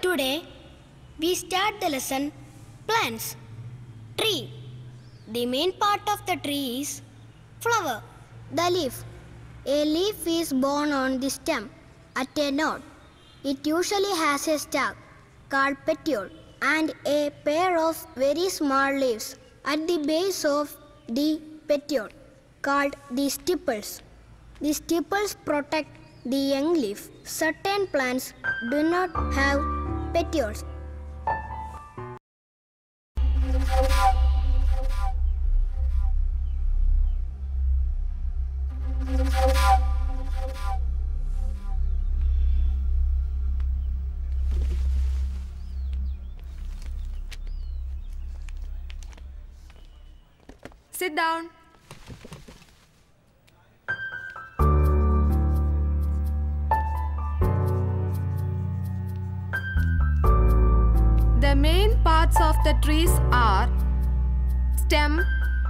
Today we start the lesson plants. Tree. The main part of the tree is flower. The leaf. A leaf is born on the stem at a node. It usually has a stalk called petiole and a pair of very small leaves at the base of the petiole called the stipules. The stipules protect the young leaf. Certain plants do not have petioles. Sit down. The main parts of the trees are stem,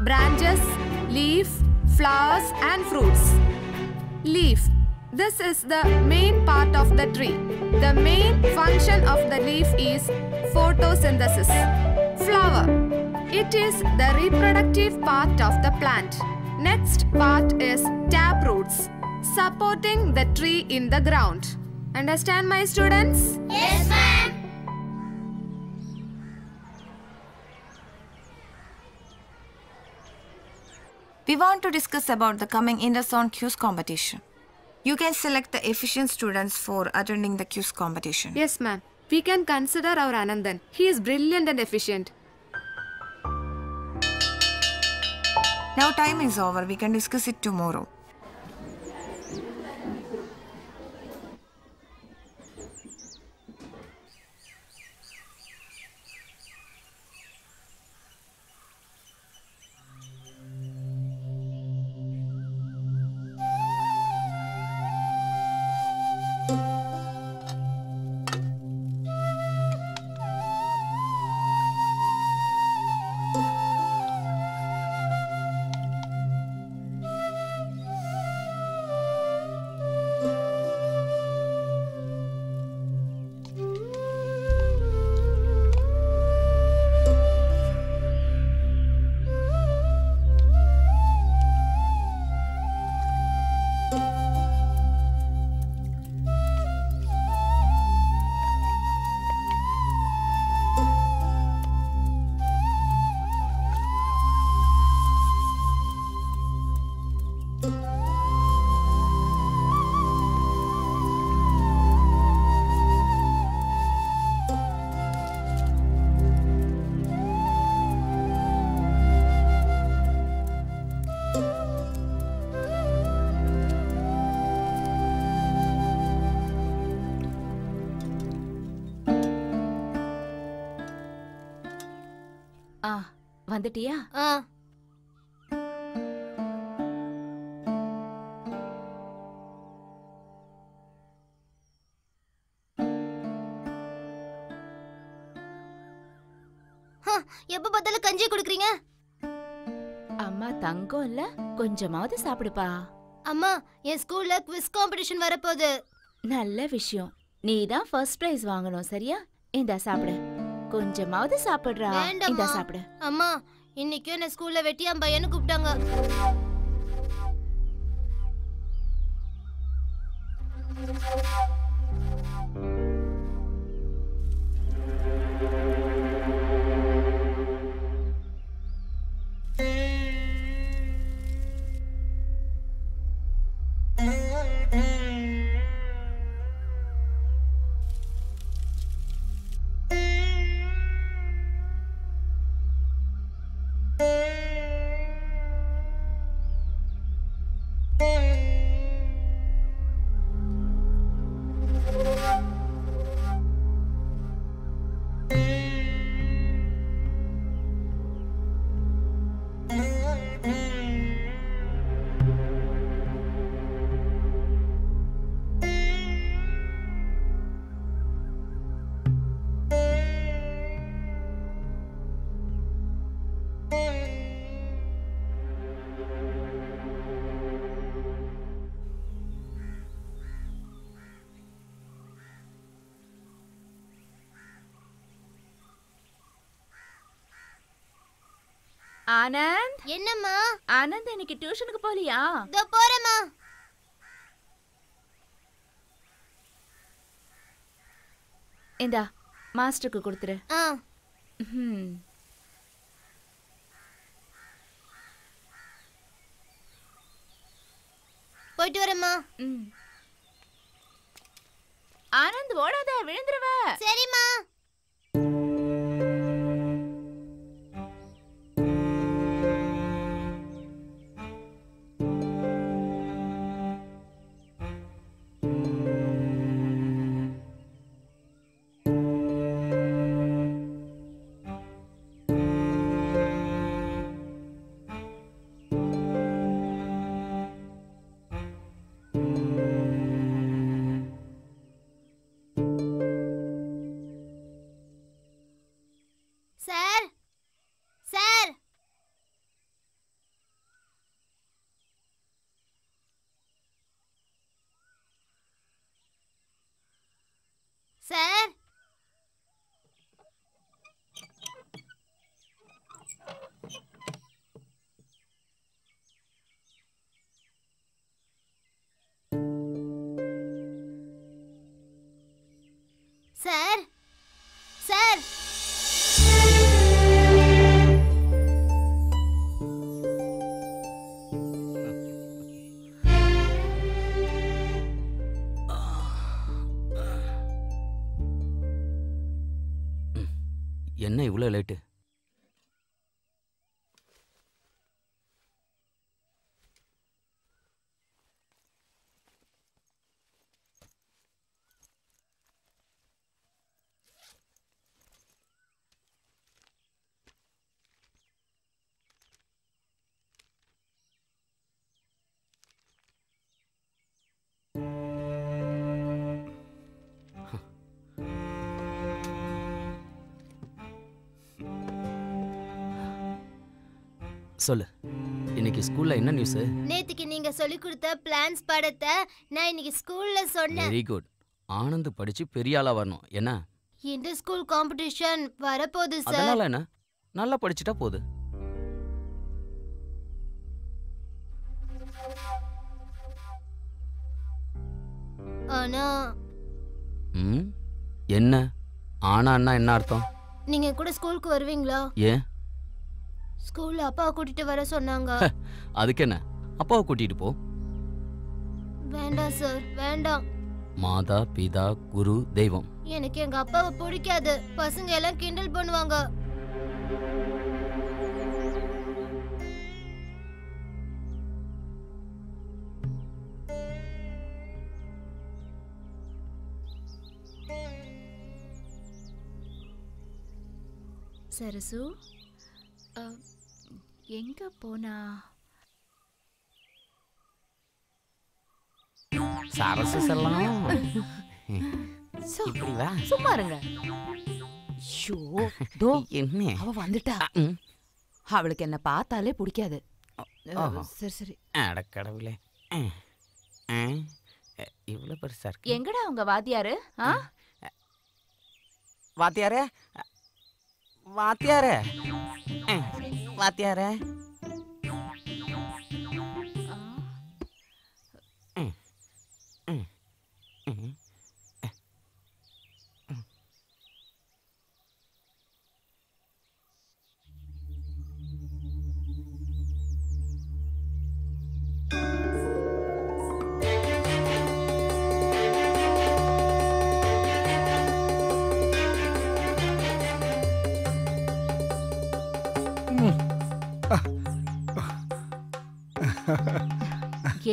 branches, leaf, flowers and fruits. Leaf. This is the main part of the tree. The main function of the leaf is photosynthesis. Flower. It is the reproductive part of the plant. Next part is taproots, supporting the tree in the ground. Understand, my students? Yes, ma'am. We want to discuss about the coming Inter-Zone quiz competition. You can select the efficient students for attending the quiz competition. Yes, ma'am. We can consider our Anandan. He is brilliant and efficient. Now time is over. We can discuss it tomorrow. வந்துட்டியா? எப்ப பார்த்தாலும் கஞ்சி குடுக்குறீங்க? அம்மா தங்கம் இல்ல, கொஞ்சமாவது சாப்பிடுப்பா. அம்மா, என் ஸ்கூல்ல குவிஸ் காம்படிஷன் வரப்போகுது. நல்ல விஷயம். நீ தான் ஃபர்ஸ்ட் பிரைஸ் வாங்கணும், சரியா? இந்தா சாப்பிடு. கொஞ்சமாவது சாப்பிடுறா. இந்தா சாப்பிடு. அம்மா, இன்னைக்கு என்ன ஸ்கூல்ல வெட்டியாம் பையன்னு கூப்பிட்டாங்க. ஆனந்த். என்னம்மா? ஆனந்த் இன்னைக்கு டியூஷனுக்கு போலியா? இதோ போறேம்மா. இந்தா மாஸ்டருக்கு கொடுத்துரு. போயிட்டு வரேம்மா. ஆனந்த் ஓடாத, விழுந்துருவ. சரிம்மா. Sir, sir, sir, sir, sir. என்ன இவ்வளோ லேட்டு? சொல்லு, இன்னைக்கு ஸ்கூல்ல என்ன நியூஸ்? நேத்துக்கு நீங்க சொல்லி கொடுத்த பிளான்ஸ் படத்தை நான் இன்னைக்கு ஸ்கூல்ல சொன்னேன். Very good. ஆனந்த் படிச்சு பெரிய ஆளா வரணும். என்ன? இந்த ஸ்கூல் காம்படிஷன் வரப்போகுது சார். அதனால என்ன? நல்லா படிச்சிட்டா போகுது. ஆனா என்ன? ஆனான்னா என்ன அர்த்தம்? நீங்க கூட ஸ்கூலுக்கு வருவீங்களா? ஏன்? ஸ்கூல்ல அப்பாவை கூட்டிட்டு வர சொன்னாங்க. அதுக்கு என்ன? அப்பாவை கூட்டிட்டு போ. வேண்டாம் சார், வேண்டாம். மாதா பிதா குரு தெய்வம். எனக்கு எங்க அப்பாவை பிடிக்காது. பசங்க எல்லாம் கிண்டல் பண்ணுவாங்க. சரசு எங்க போனா? சரசு செல்லம், இப்படி வா. சும்மா இருங்க. ஷோ, தோ என்ன? அவ வந்துட்டா. அவளுக்கு என்ன பார்த்தாலே பிடிக்காது. சரி சரி. அடக்கடவுளே, இவ்வளவு பெருசா இருக்கு. எங்கடா உங்க வாத்தியாரு? வாத்தியாரே, வாத்தியாரே, வாத்தியாரே.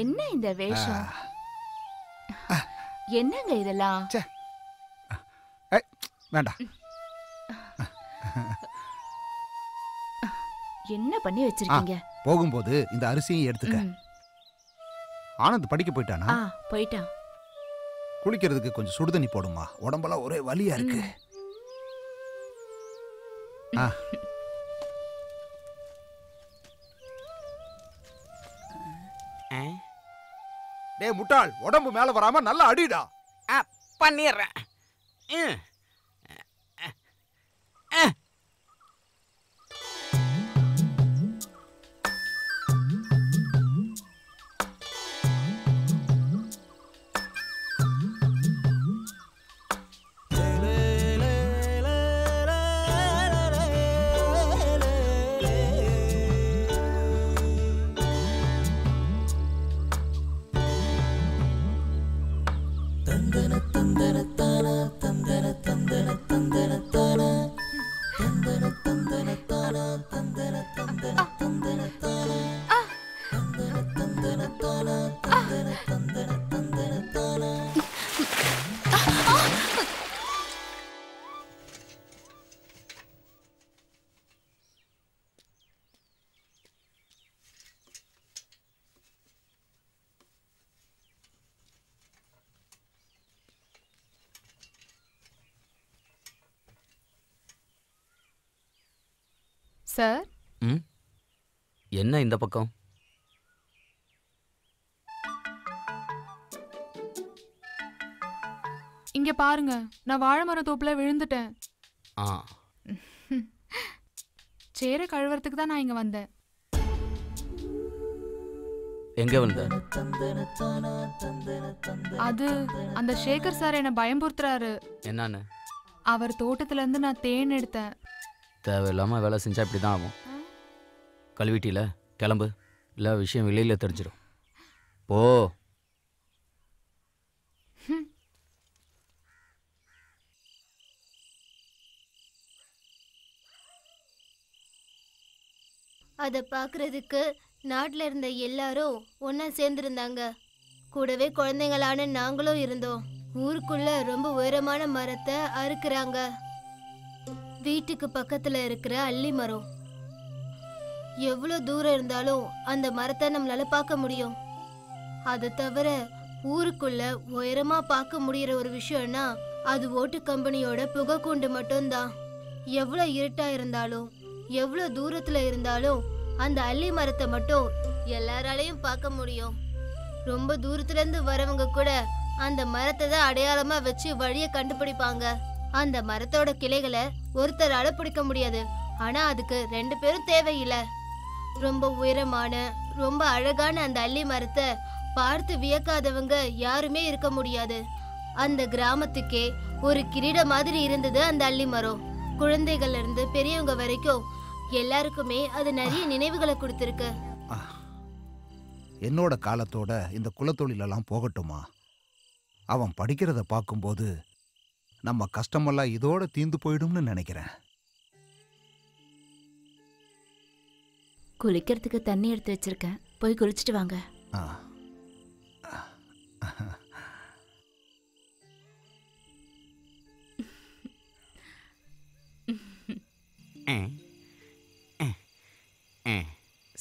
என்ன இந்த வேஷம்? என்னங்க இதெல்லாம்? வேண்டாம். என்ன பண்ணி வச்சிருக்கீங்க? போகும்போது இந்த அரிசியை எடுத்துக்க. ஆனந்த் படிக்க போயிட்டானா? போயிட்டான். குளிக்கிறதுக்கு கொஞ்சம் சுடுதண்ணி போடுமா, உடம்பெல்லாம் ஒரே வலியா இருக்கு. டேய் முட்டாள், உடம்பு மேல வராம நல்லா அடிடா. பண்ணிடுறேன். சார், என்ன இந்த பக்கம்? இங்க பாருங்க, நான் வாழை மர தோப்புல விழுந்துட்டேன். சேர கழுவுறதுக்கு தான் நான் இங்க வந்தேன். எங்க வந்த? அது அந்த சேகர் சார் என்ன பயம்புறுத்துறாரு. என்னன்னு? அவர் தோட்டத்துல இருந்து நான் தேன் எடுத்தேன். தேவையில்லாம வேலை செஞ்சா இப்படிதான் ஆகும். கழுவிட்டில கிளம்பு, இல்லை விஷயம் வெளியில தெரிஞ்சிடும். போ. அதை பார்க்கறதுக்கு நாட்டில் இருந்த எல்லாரும் ஒன்றா சேர்ந்துருந்தாங்க. கூடவே குழந்தைங்களான நாங்களும் இருந்தோம். ஊருக்குள்ள ரொம்ப உயரமான மரத்தை அறுக்குறாங்க. வீட்டுக்கு பக்கத்துல இருக்கிற அல்லி மரம். எவ்வளோ தூரம் இருந்தாலும் அந்த மரத்தை நம்மளால பார்க்க முடியும். அதை தவிர ஊருக்குள்ள உயரமா பார்க்க முடியற ஒரு விஷயம்னா அது ஓட்டு கம்பெனியோட புகைக்கூண்டு மட்டும்தான். எவ்வளோ இருட்டா இருந்தாலும் எவ்வளோ தூரத்துல இருந்தாலும் அந்த அல்லி மரத்தை மட்டும் எல்லாராலையும் பார்க்க முடியும். ரொம்ப தூரத்துல இருந்து வரவங்க கூட அந்த மரத்தை தான் அடையாளமா வச்சு வழியை கண்டுபிடிப்பாங்க. அந்த மரத்தோட கிளைகளை ஒருத்தரால பிடிக்க முடியாது, ஆனா அதுக்கு 2 பேரும் தேவையில்லை. ரொம்ப உயரமான ரொம்ப அழகான அந்த அல்லி மரத்தை பார்த்து வியக்காதவங்க யாருமே இருக்க முடியாது. அந்த கிராமத்துக்கே ஒரு கிரீட மாதிரி இருந்தது அந்த அல்லி மரம். குழந்தைகள்ல இருந்து பெரியவங்க வரைக்கும் எல்லாருக்குமே அது நிறைய நினைவுகளை கொடுத்திருக்கு. என்னோட காலத்தோட இந்த குலத்தொழிலெல்லாம் போகட்டுமா? அவன் படிக்கிறத பார்க்கும்போது நம்ம கஷ்டமெல்லாம் இதோட தீந்து போயிடும்னு நினைக்கிறேன். குளிக்கிறதுக்கு தண்ணி எடுத்து வச்சிருக்கேன், போய் குளிச்சுட்டு வாங்க.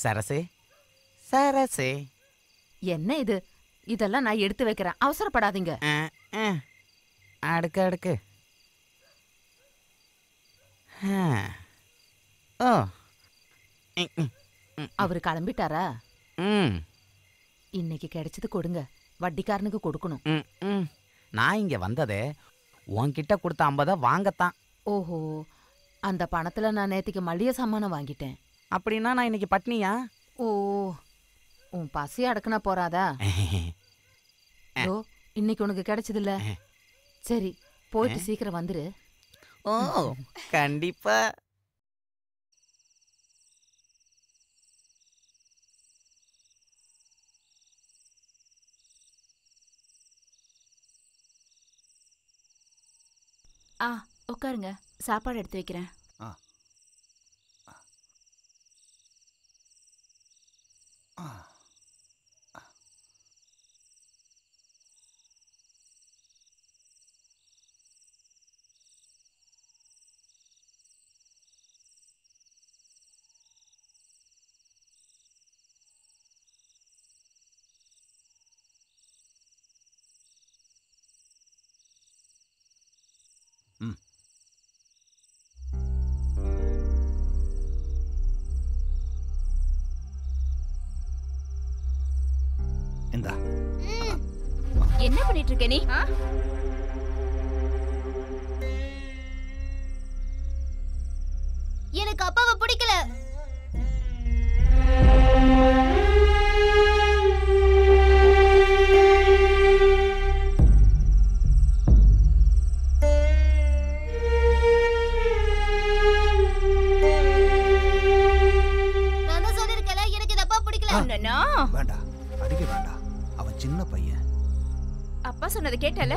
சரசே சரசே, என்ன இது? இதெல்லாம் நான் எடுத்து வைக்கிறேன், அவசரப்படாதீங்க. அடுக்கு அடுக்கு. ஓ, அவரு கிளம்பிட்டாரா? இன்னைக்கு கிடைச்சது கொடுங்க, வட்டிக்காரனுக்கு கொடுக்கணும். நான் இங்க வந்ததே உன்கிட்ட கொடுத்த 50 வாங்கத்தான். ஓஹோ, அந்த பணத்துல நான் நேத்திக்கு மளிகை சாமானம் வாங்கிட்டேன். அப்படின்னா நான் இன்னைக்கு பட்னியா? ஓ, உன் பசி அடக்குனா போறாதா? ஓ, இன்னைக்கு உனக்கு கிடைச்சதில்ல. சரி, போயிட்டு சீக்கிரம் வந்துரு. ஓ, கண்டிப்பா. உட்காருங்க, சாப்பாடு எடுத்து வைக்கிறேன். என்ன பண்ணிட்டு இருக்க நீ? எனக்கு அப்பாவை பிடிக்கல. நான் தான் சொல்லிருக்கல, எனக்கு இந்த அப்பா பிடிக்கல. வேண்டாம், அடிக்க வேண்டாம். அவன் சின்ன பையன். அப்பா சொன்னதை கேட்டல?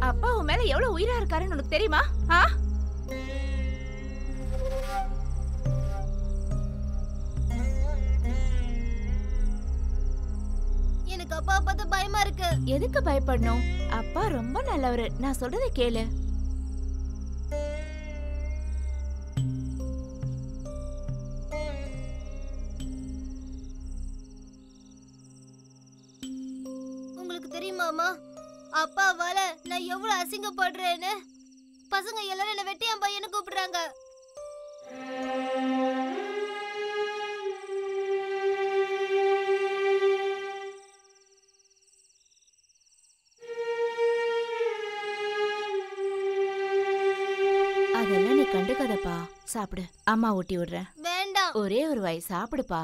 அப்பா உன் மேல எவ்வளவு உயிரா இருக்காருன்னு உனக்கு தெரியுமா? ஆ? எனக்கு அப்பா பார்த்து பயமா இருக்கு. எதுக்கு பயப்படணும்? அப்பா ரொம்ப நல்லவரு. நான் சொல்றதை கேளு. உங்களுக்கு தெரியுமாமா, அப்பாவால நான் எவ்வளவு அசிங்கப்படுறேன்னு. பசங்க எல்லாரும் என்ன வெட்டியான் பையன்னு கூப்பிடுறாங்க. அதெல்லாம் நீ கண்டுக்காதப்பா. சாப்பிடு, அம்மா ஊட்டி விடுறேன். வேண்டாம். ஒரே ஒரு வாய் சாப்பிடுப்பா.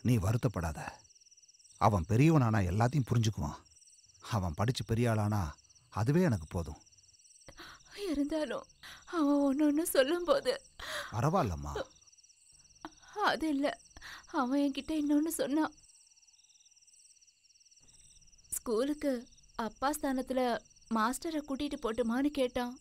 நீ வருத்தப்படாத. அவன் பெரியவனானா எல்லாத்தையும் புரிஞ்சுக்குவான். அவன் படிச்சு பெரிய ஆளானா அதுவே எனக்கு போதும். இருந்தாலும் அவன் ஒன்னு சொல்லும் போது பரவாயில்லம்மா. அது இல்ல, அவன் என்கிட்ட இன்னொன்னு சொன்னான். ஸ்கூலுக்கு அப்பா ஸ்தானத்துல மாஸ்டரை கூட்டிட்டு போட்டுமான்னு கேட்டான்.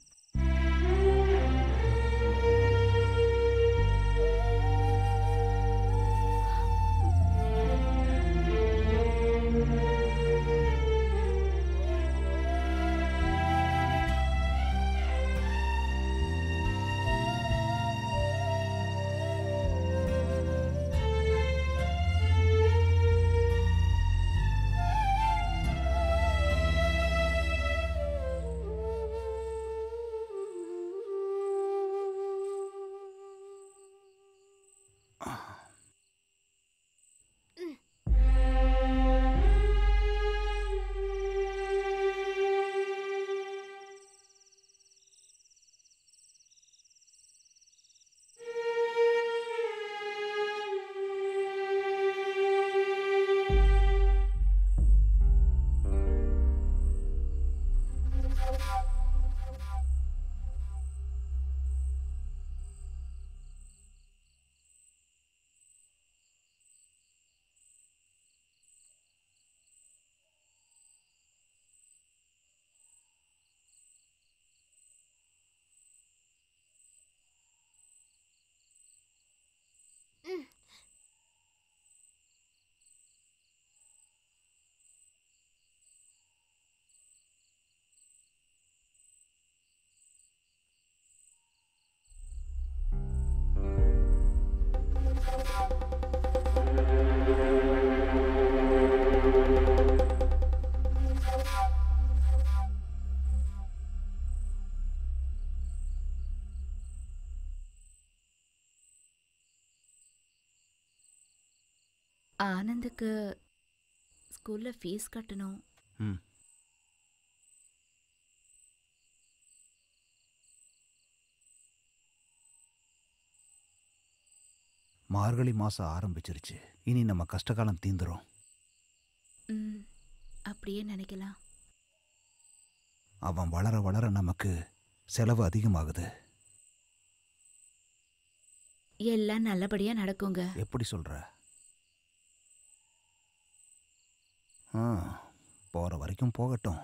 ஆனந்துக்கு ஸ்கூல்ல ஃபீஸ் கட்டணும். மார்கழி மாசம் ஆரம்பிச்சிருச்சு. இனி நம்ம கஷ்டகாலம் தீந்துரும். அப்படியே நினைக்கலாம். அவன் வளர வளர நமக்கு செலவு அதிகமாகுது. எல்லாம் நல்லபடியா நடக்குங்க. எப்படி சொல்ற? போற வரைக்கும் போகட்டும்.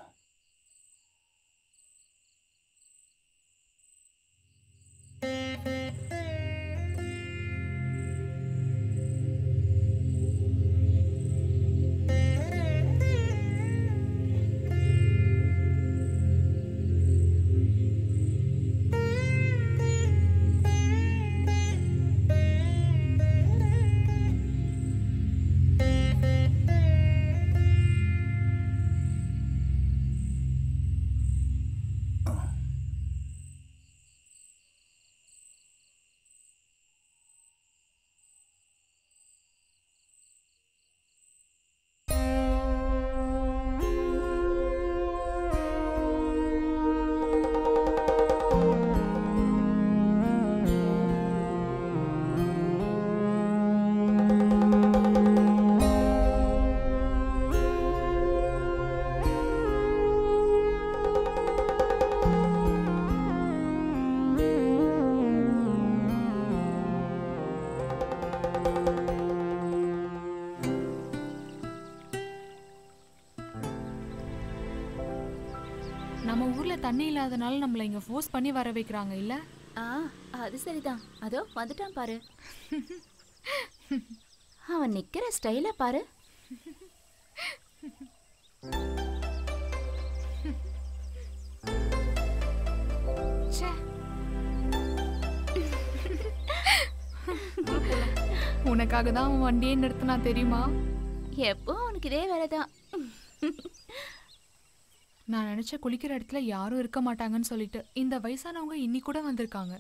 தண்ணி இல்லாதனால நம்மள இங்க ஃபோர்ஸ் பண்ணி வர வைக்கிறாங்க இல்ல? அது சரிதான். அதோ வந்துட்டான் பாரு. அவன் நிக்கிற ஸ்டைல பாரு. உனக்காக தான் அவன் வண்டியே நிறுத்தினா தெரியுமா? எப்போ உனக்கு இதே வேலைதான். நான் நினைச்ச குளிக்கிற இடத்துல யாரும் இருக்க மாட்டாங்கன்னு சொல்லிட்டு இந்த வயசானவங்க இன்னி கூட வந்திருக்காங்க.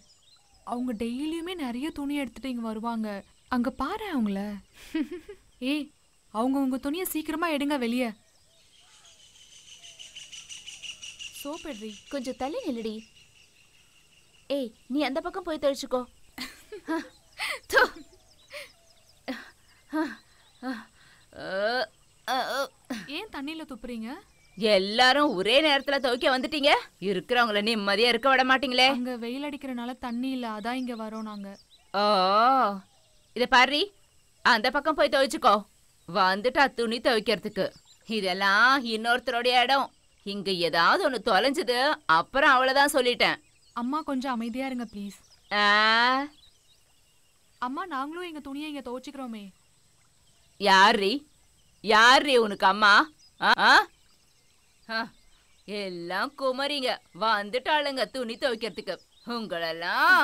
அவங்க டெய்லியுமே நிறைய துணி எடுத்துட்டு இங்க வருவாங்க. அங்க பாரு அவங்கள. ஏய், அவங்க உங்க துணியை சீக்கிரமா எடுங்க வெளியே. சோப்பெட்ரி. கொஞ்சம் தள்ளி நில்லுடி. ஏய், நீ அந்த பக்கம் போய் தெளிச்சுக்கோ. ஏன் தண்ணியில துப்புறீங்க? எல்லாரும் ஒரே நேரத்துல துவைக்க வந்துட்டீங்க. இருக்கிறவங்கள நிம்மதியா இருக்க விட மாட்டீங்களே. அங்க வெயில் அடிக்கிறனால தண்ணி இல்ல, அதான் இங்க வரோம் நாங்க. ஓ, இத பாரு, அந்த பக்கம் போய் துவைச்சுக்கோ. வந்துட்டா துணி துவைக்கிறதுக்கு. இதெல்லாம் இன்னொருத்தருடைய இடம். இங்க ஏதாவது ஒண்ணு தொலைஞ்சது அப்புறம் அவ்வளவுதான் சொல்லிட்டேன். அம்மா கொஞ்சம் அமைதியா இருங்க ப்ளீஸ். அம்மா, நாங்களும் எங்க துணியை இங்க துவைச்சுக்கிறோமே. யாரு யாரு உனக்கு அம்மா? எல்லாம் குமரிங்க வந்துட்டாளுங்க துணி துவைக்கிறதுக்கு. உங்களெல்லாம்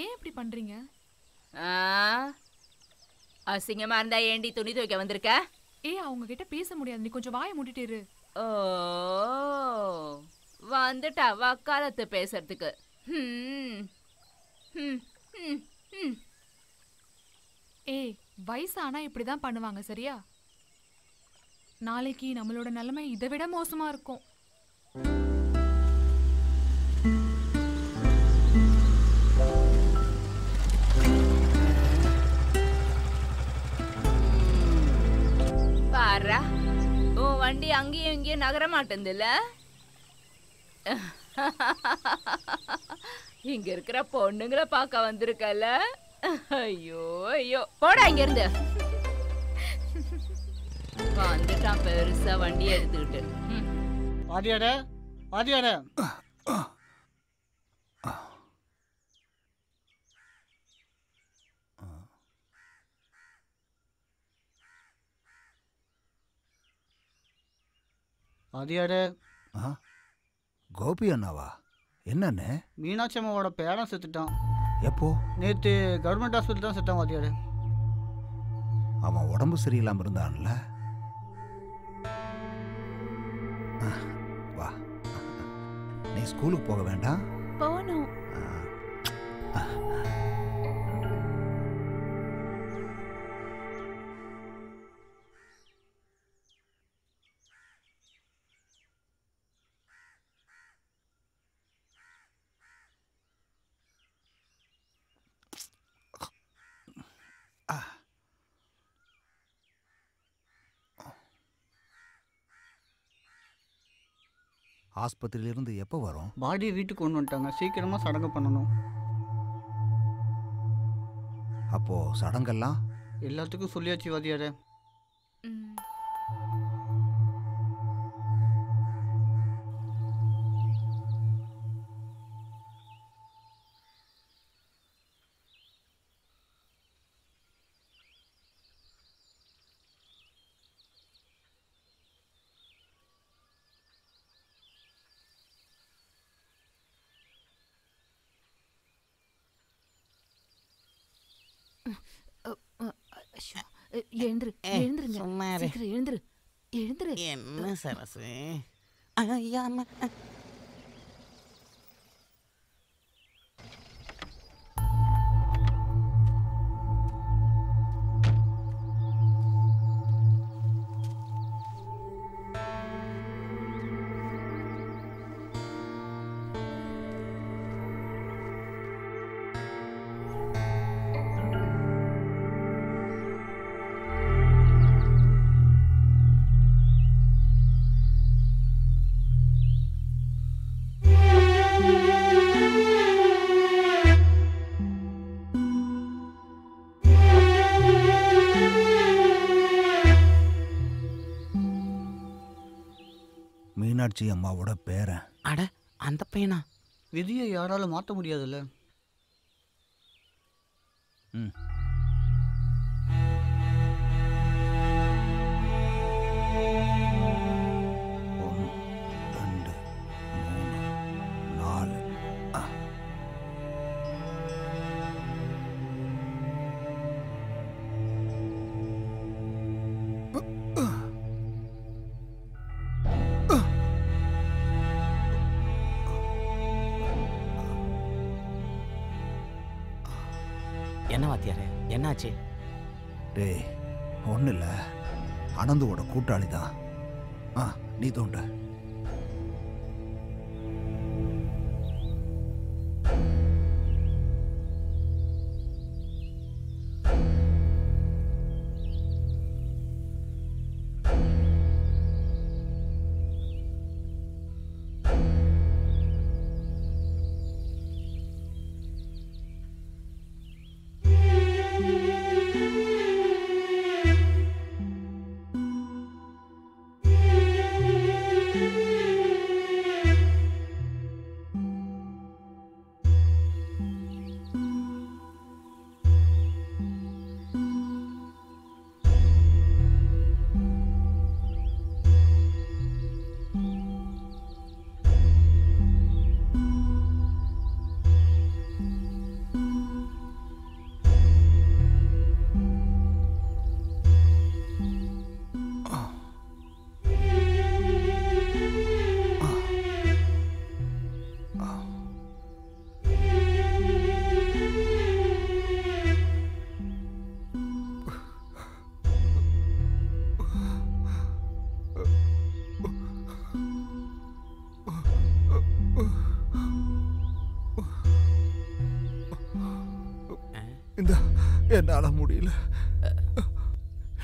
ஏன் இப்படி பண்றீங்க? அசிங்கமா இருந்தா ஏண்டி துணி துவைக்க வந்திருக்க? அவங்க கிட்ட பேச முடியாது, நீ கொஞ்சம் வாயை மூடிட்டு இரு. ஓ, வந்துட்டா வக்காலத்து பேசுறதுக்கு. வயசானா இப்படிதான் பண்ணுவாங்க, சரியா? நாளைக்கு நம்மளோட நிலைமை இதை விட மோசமா இருக்கும். பாரா, உன் வண்டி அங்கேயும் இங்கேயும் நகர மாட்டேங்குதுல்ல. இங்க இருக்கிற பொண்ணுங்களை பார்க்க வந்திருக்கல. ஐயோ ஐயோ, போடா இங்க இருந்து. வந்துட்டான் பெருசா வண்டி எடுத்துக்கிட்டு. வாதியார வாதியார, வாதியார. கோபி அண்ணாவா? என்னன்னு? மீனாட்சி அம்மாவோட பேரன் செத்துட்டான். எப்போ? நேற்று கவர்மெண்ட் ஹாஸ்பிட்டல் தான் செத்தான் வாதியார. அவன் உடம்பு சரியில்லாம இருந்தான்ல. வா, நீ ஸ்கூலுக்கு போக வேண்டாம். போகணும். ஆஸ்பத்திரியிலிருந்து எப்போ வரும்? பாடியை வீட்டுக்கு கொண்டு வந்துட்டாங்க, சீக்கிரமாக சடங்கு பண்ணணும். அப்போ சடங்கெல்லாம் எல்லாத்துக்கும் சொல்லியாச்சு வாதியாரே. எழுந்துரு, எழுந்துருங்க. சீக்கிரம் எழுந்துரு, எழுந்துரு. என்ன சரசு? ஐயா, மீனாட்சி அம்மாவோட பேரன். அட அந்த பையனா? விதியை யாராலும் மாற்ற முடியாதுல்ல. ம். ஒன்று, ரெண்டு, மூணு, நாலு. என்ன வாத்தியாரே, என்னாச்சு? டேய், ஒன்றும் இல்லை, அனந்துவோட கூட்டாளி தான். நீ தோண்ட. என்னால முடியல,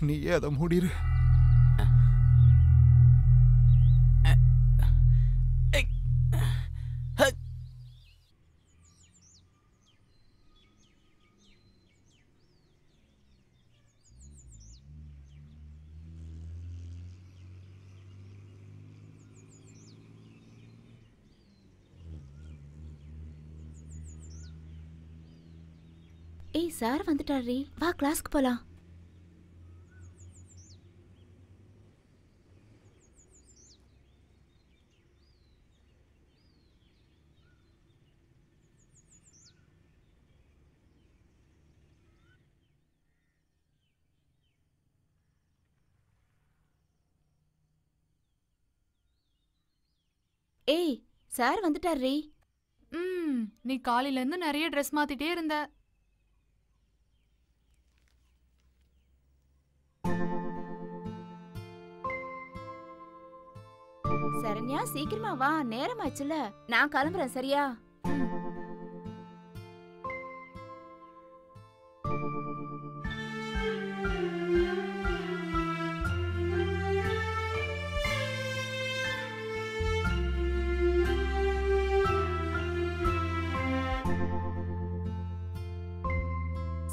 நீயே அதை முடிரு. ஏய் சார் வந்துட்டாரி, வா கிளாஸ்க்கு போலாம். ஏய் சார் வந்துட்டாரி. நீ காலையில இருந்து நிறைய ட்ரெஸ் மாத்திட்டே இருந்த. சரண்யா சீக்கிரமா வா, நேரம் ஆச்சுல. நான் கிளம்புறேன், சரியா?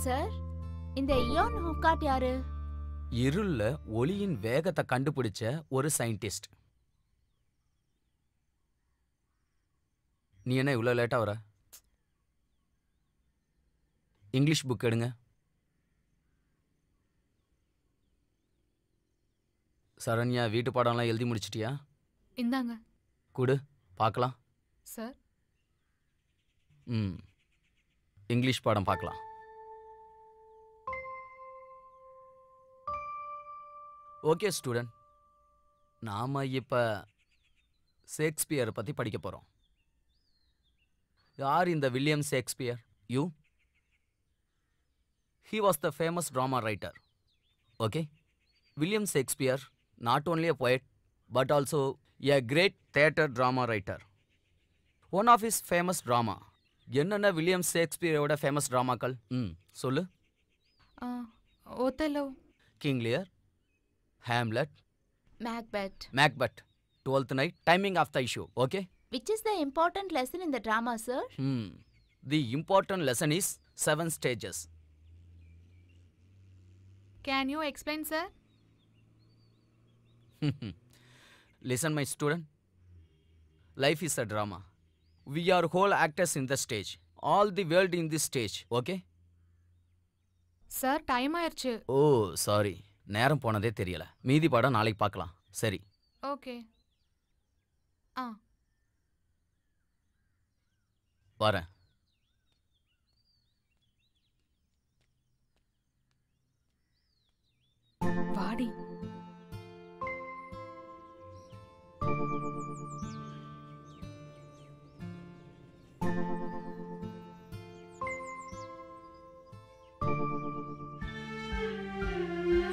சார், இந்த இயோன் ஹுக்காட் யாரு? இருள்ல ஒளியின் வேகத்தை கண்டுபிடிச்ச ஒரு சயின்டிஸ்ட். நீ என்ன இவ்வளோ லேட்டாக வர? இங்கிலீஷ் புக் எடுங்க. சரண்யா, வீட்டு பாடம்லாம் எழுதி முடிச்சிட்டியா? இந்தாங்க. கொடு பார்க்கலாம். சார். இங்கிலீஷ் பாடம் பார்க்கலாம். ஓகே ஸ்டூடெண்ட், நாம இப்போ ஷேக்ஸ்பியரை பற்றி படிக்க போகிறோம். யார் இந்த William Shakespeare? You? He was the famous drama writer. Okay? William Shakespeare, not only a poet, but also a great theatre drama writer. One of his famous drama. என்னென்ன வில்லியம் ஷேக்ஸ்பியரோட famous ட்ராமாக்கள்? சொல்லு. Othello, King Lear, Hamlet, Macbeth, 12th night, timing of the issue. Okay? Which is the important lesson in the drama, sir? The important lesson is 7 stages. Can you explain, sir? Listen, my student. life is a drama. We are whole actors in the stage. All the world in this stage, okay? Sir time ஆயிருச்சு. ஓ sorry, நேரம் போனதே தெரியல. மீதி படம் நாளைக்கு பார்க்கலாம். சரி. Okay. வரேன். வாடி.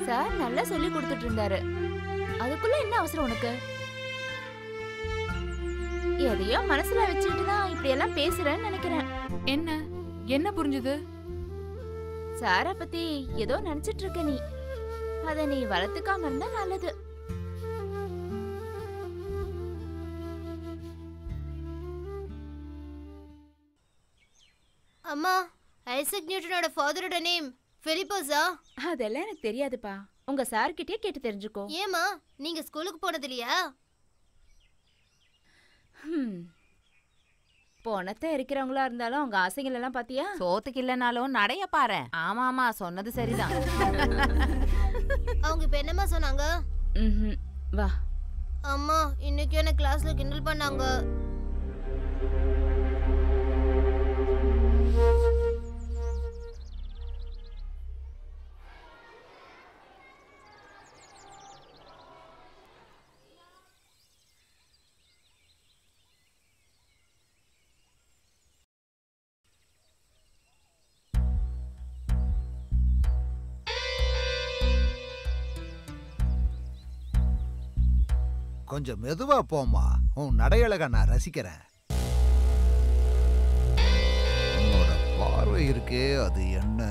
சார் நல்லா சொல்லி கொடுத்துட்டு இருந்தாரு. அதுக்குள்ள என்ன அவசரம் உனக்கு? எதையோ மனசுல வச்சுக்கிட்டு தான் இப்படி எல்லாம் பேசுறேன்னு நினைக்கிறேன். என்ன என்ன புரிஞ்சுது? சார பத்தி ஏதோ நினைச்சிட்டு இருக்க நீ. அத நீ வளர்த்துக்காம இருந்தா நல்லது. அம்மா, ஐசக் நியூட்டனோட ஃபாதரோட நேம் பிலிப்போஸா? அதெல்லாம் எனக்கு தெரியாதுப்பா. உங்க சார் கிட்டே கேட்டு தெரிஞ்சுக்கோ. ஏமா, நீங்க ஸ்கூலுக்கு போனது இல்லையா? போனத்தை இருக்கிறவங்களா இருந்தாலும் அவங்க ஆசைகள் எல்லாம் பாத்தியா? சோத்துக்கு இல்லைனாலும் நடைய பாரு. ஆமா ஆமா, சொன்னது சரிதான். அவங்க இப்ப என்னம்மா சொன்னாங்க? வா. அம்மா, இன்னைக்கு என்ன கிளாஸ்ல கிண்டல் பண்ணாங்க. கொஞ்சம் மெதுவா போமா, உன் நடையழக நான் ரசிக்கிறேன். உன்னோட பார்வை இருக்கே, அது என்ன?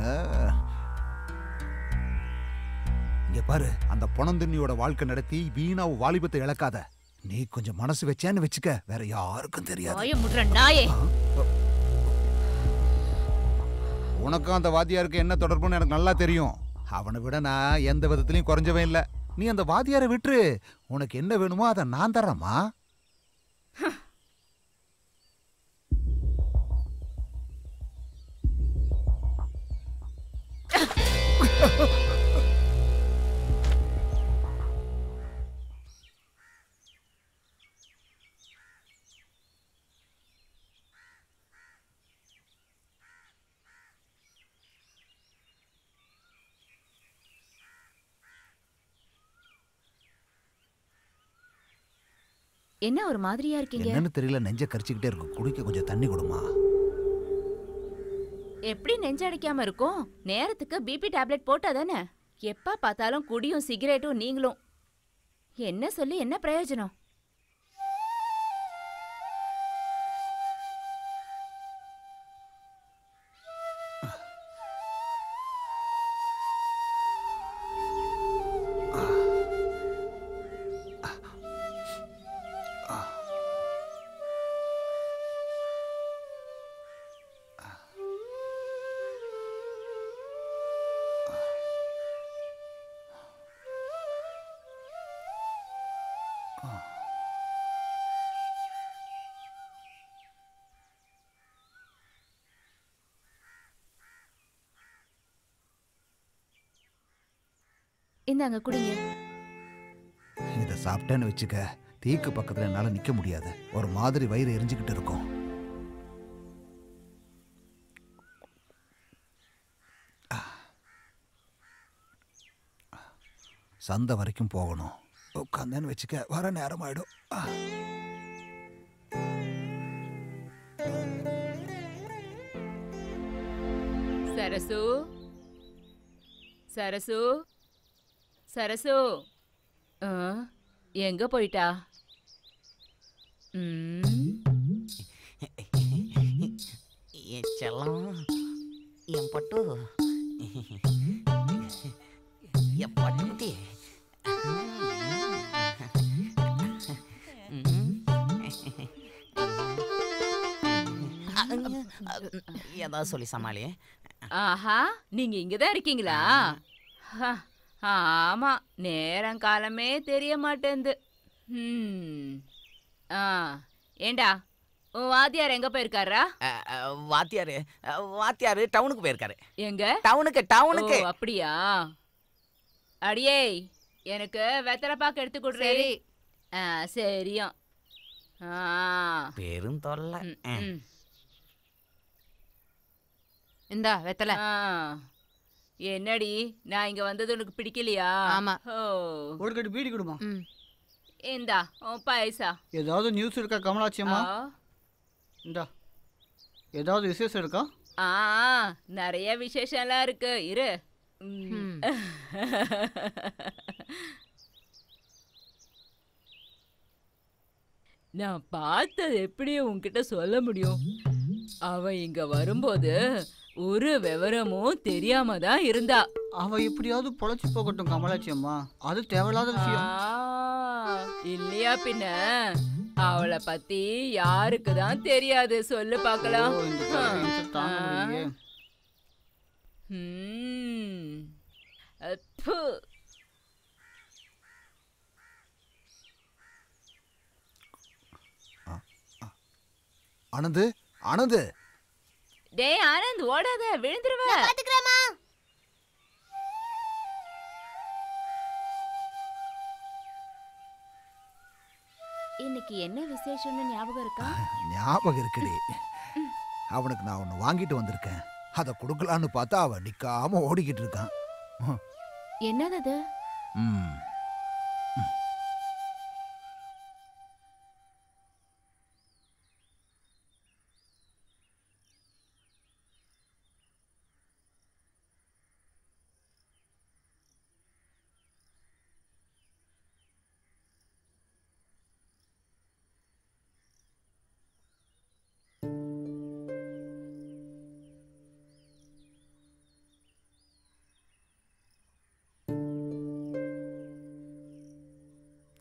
இங்க பாரு, அந்த பொணந்தின்னியோட வாழ்க்கை நடத்தி வீணா வாலிபத்தை இழக்காத. நீ கொஞ்சம் மனசு வச்சேன்னு வச்சுக்க, வேற யாருக்கும் தெரியாது. உனக்கும் அந்த வாத்தியாருக்கு என்ன தொடர்புன்னு எனக்கு நல்லா தெரியும். அவனை விட நான் எந்த விதத்திலையும் குறைஞ்சவன் இல்லை. நீ அந்த வாத்தியாரை விட்டுரு. உனக்கு என்ன வேணுமோ அதை நான் தரேம்மா. என்ன ஒரு மாதிரியா இருக்கீங்க? என்னன்னு தெரியல, நெஞ்ச கரிச்சுக்கிட்டே இருக்கு. குடிக்க கொஞ்சம் தண்ணி கொடுமா. எப்படி நெஞ்ச அடிக்காம இருக்கும்? நேரத்துக்கு பிபி டேப்லெட் போட்டாதானே? எப்ப பார்த்தாலும் குடியும் சிகரெட்டும் நீங்களும். என்ன சொல்லி என்ன பிரயோஜனம்? இந்தாங்க குடிங்க. இதை சாப்பிட்டேன்னு வச்சுக்க, தீக்கு பக்கத்துல என்னால நிக்க முடியாது. ஒரு மாதிரி வயிறு எரிஞ்சுக்கிட்டு இருக்கும். சந்தை வரைக்கும் போகணும். உட்காந்தேன்னு வச்சுக்க, வர நேரம் ஆயிடும். சரசு, சரசு, சரசு, எங்க போயிட்டா? என் செல்லம், என் பட்டு, என் பட்டி. ஏதாவது சொல்லி சமாளி. ஆஹா, நீங்க இங்கதான் இருக்கீங்களா? ஆமா, நேரம் காலமே தெரிய மாட்டேங்குது. ஏண்டா உன் வாத்தியார் எங்க போயிருக்காரா? வாத்தியாரு டவுனுக்கு போயிருக்காரு. எங்க? டவுனுக்கு. ஓ, அப்படியா? அடியே, எனக்கு வெத்தலை பாக்கு எடுத்து கொடுறே. சரியா. பெரும் தொல்லை. இந்தா வெத்தலை. என்னடி, நான் இங்க வந்தது உனக்கு பிடிக்கலையா? ஆமா. ஒரு கட்டு பீடி கொடுமா. இந்தா உன் பைசா. ஏதாவது நியூஸ் இருக்கா கமலாட்சி அம்மா? இந்தா ஏதாவது விசேஷம் இருக்கா? நிறைய விசேஷம்லாம் இருக்கு, இரு. நான் பார்த்தது எப்படி உன்கிட்ட சொல்ல முடியும்? அவ இங்க வரும்போது ஒரு விவரமும் தெரியாம தான் இருந்தா. அவ எப்படியாவது பொழைச்சு போகட்டும் கமலாட்சி அம்மா, அது தேவையில்லாத விஷயம். இல்லையா பின்ன? அவளை பத்தி யாருக்கு தான் தெரியாது, சொல்லு பார்க்கலாம். ஆனந்து, ஆனந்து. டேய் ஆனந்த், ஓடாத, விழுந்துருவ. பாத்துக்கறேமா. இன்னைக்கு என்ன விசேஷம்னு ஞாபகம் இருக்கா? ஞாபகம் இருக்குடி. அவனுக்கு நான் ஒன்று வாங்கிட்டு வந்திருக்கேன். அதை கொடுக்கலான்னு பார்த்தா அவன் நிக்காம ஓடிக்கிட்டு இருக்கான். என்னது அது?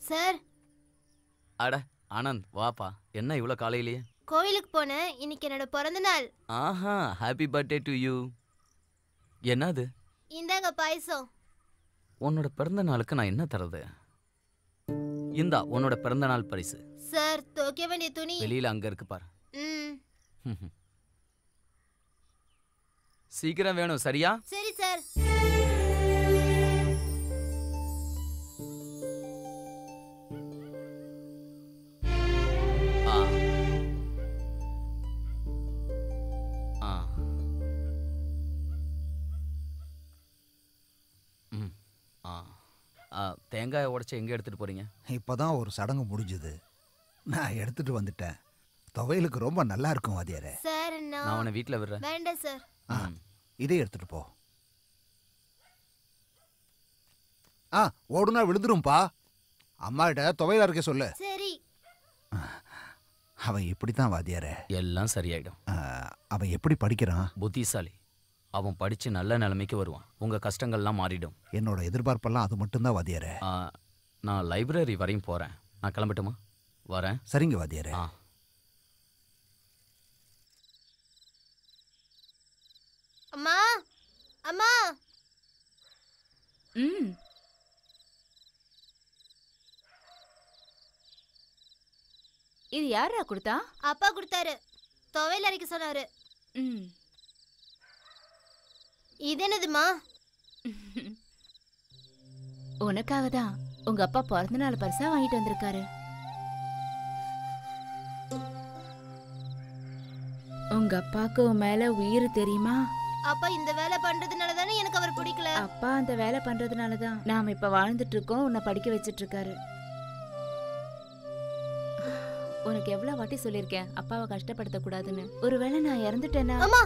சார். அட ஆனந்த், வாப்பா. என்ன இவ்வளோ காலையிலேயே? கோயிலுக்கு போனேன், இன்னைக்கு என்னோட பிறந்த நாள். ஆஹா, ஹாப்பி பர்த்டே டு யூ. என்னது? இந்தாங்க பாயசம். உன்னோட பிறந்த நாளுக்கு நான் என்ன தரது? இந்தா உன்னோட பிறந்த நாள் பரிசு. சார், துவைக்க வேண்டிய துணி வெளியில அங்க இருக்கு பாரு. சீக்கிரம் வேணும், சரியா? சரி சார். தேங்காயை உடைச்சு எங்கே எடுத்துகிட்டு போகிறீங்க? இப்போதான் ஒரு சடங்கு முடிஞ்சுது, நான் எடுத்துட்டு வந்துட்டேன். துவையலுக்கு ரொம்ப நல்லா இருக்கும் வாத்தியாரே. சார், நான் உன்னை வீட்டில் விடுறேன். வேண்டாம் சார். இதே எடுத்துட்டு போ. ஓடுனா விழுந்துரும்பா. அம்மாட்ட துவையலா இருக்க சொல்லு. சரி. அவன் இப்படித்தான் வாத்தியாரே. எல்லாம் சரியாயிடும். அவன் எப்படி படிக்கிறான்? புத்திசாலி. அவன் படித்து நல்ல நிலைமைக்கு வருவான். உங்கள் கஷ்டங்கள்லாம் மாறிடும். என்னோட எதிர்பார்ப்பெல்லாம் அது மட்டும்தான் வாத்தியாரே. நான் லைப்ரரி வரையும் போகிறேன். நான் கிளம்பட்டுமா? வரேன். சரிங்க வாத்தியாரே. அம்மா, அம்மா. இது யாரா கொடுத்தா? அப்பா கொடுத்தாரு, துவையல் அரைக்க சொன்னாரு. இது என்னதுமா? உனக்காக தான் உங்க அப்பா பிறந்த நாள் பரிசா வாங்கிட்டு வந்திருக்காரு. உங்க அப்பாவுக்கு உன் மேல உயிர் தெரியுமா? அப்பா இந்த வேலை பண்றதுனால தானே எனக்கு அவர் பிடிக்கல. அப்பா அந்த வேலை பண்றதுனால தான் நாம இப்ப வாழ்ந்துட்டு இருக்கோம், உன்னை படிக்க வச்சிட்டு இருக்காரு. உனக்கு எவ்வளவு வாட்டி சொல்லிருக்கேன் அப்பாவை கஷ்டப்படுத்த கூடாதுன்னு. ஒருவேளை நான் இறந்துட்டேன்னா? அம்மா,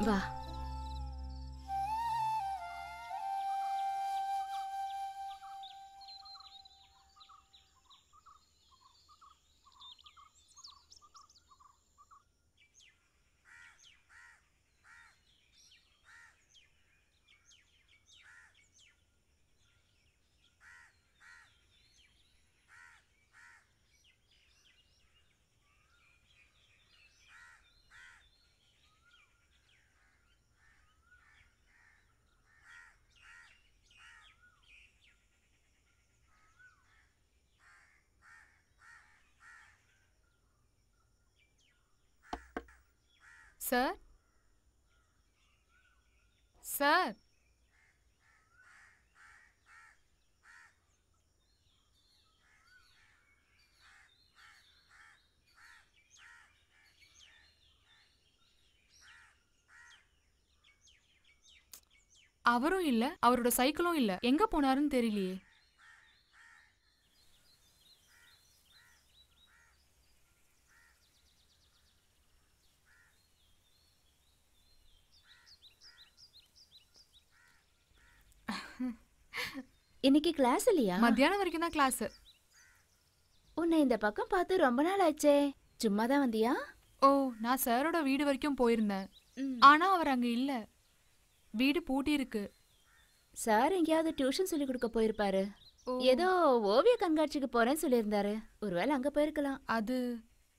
வா. சார் சார் அவரும் இல்ல, அவரோட சைக்கிளும் இல்ல. எங்க போனாருன்னு தெரியலையே. இன்னைக்கு கிளாஸ் இல்லையா? மத்தியானம் வரைக்கும் தான் கிளாஸ். உன்னை இந்த பக்கம் பார்த்து ரொம்ப நாள் ஆச்சே. சும்மா தான் வந்தியா? ஓ, நான் சாரோட வீடு வரைக்கும் போயிருந்தேன். ஆனா அவர் அங்க இல்ல. வீடு பூட்டி இருக்கு. சார் எங்கேயாவது டியூஷன் சொல்லி கொடுக்க போயிருப்பாரு. ஏதோ ஓவிய கண்காட்சிக்கு போறேன்னு சொல்லியிருந்தாரு. ஒருவேளை அங்க போயிருக்கலாம். அது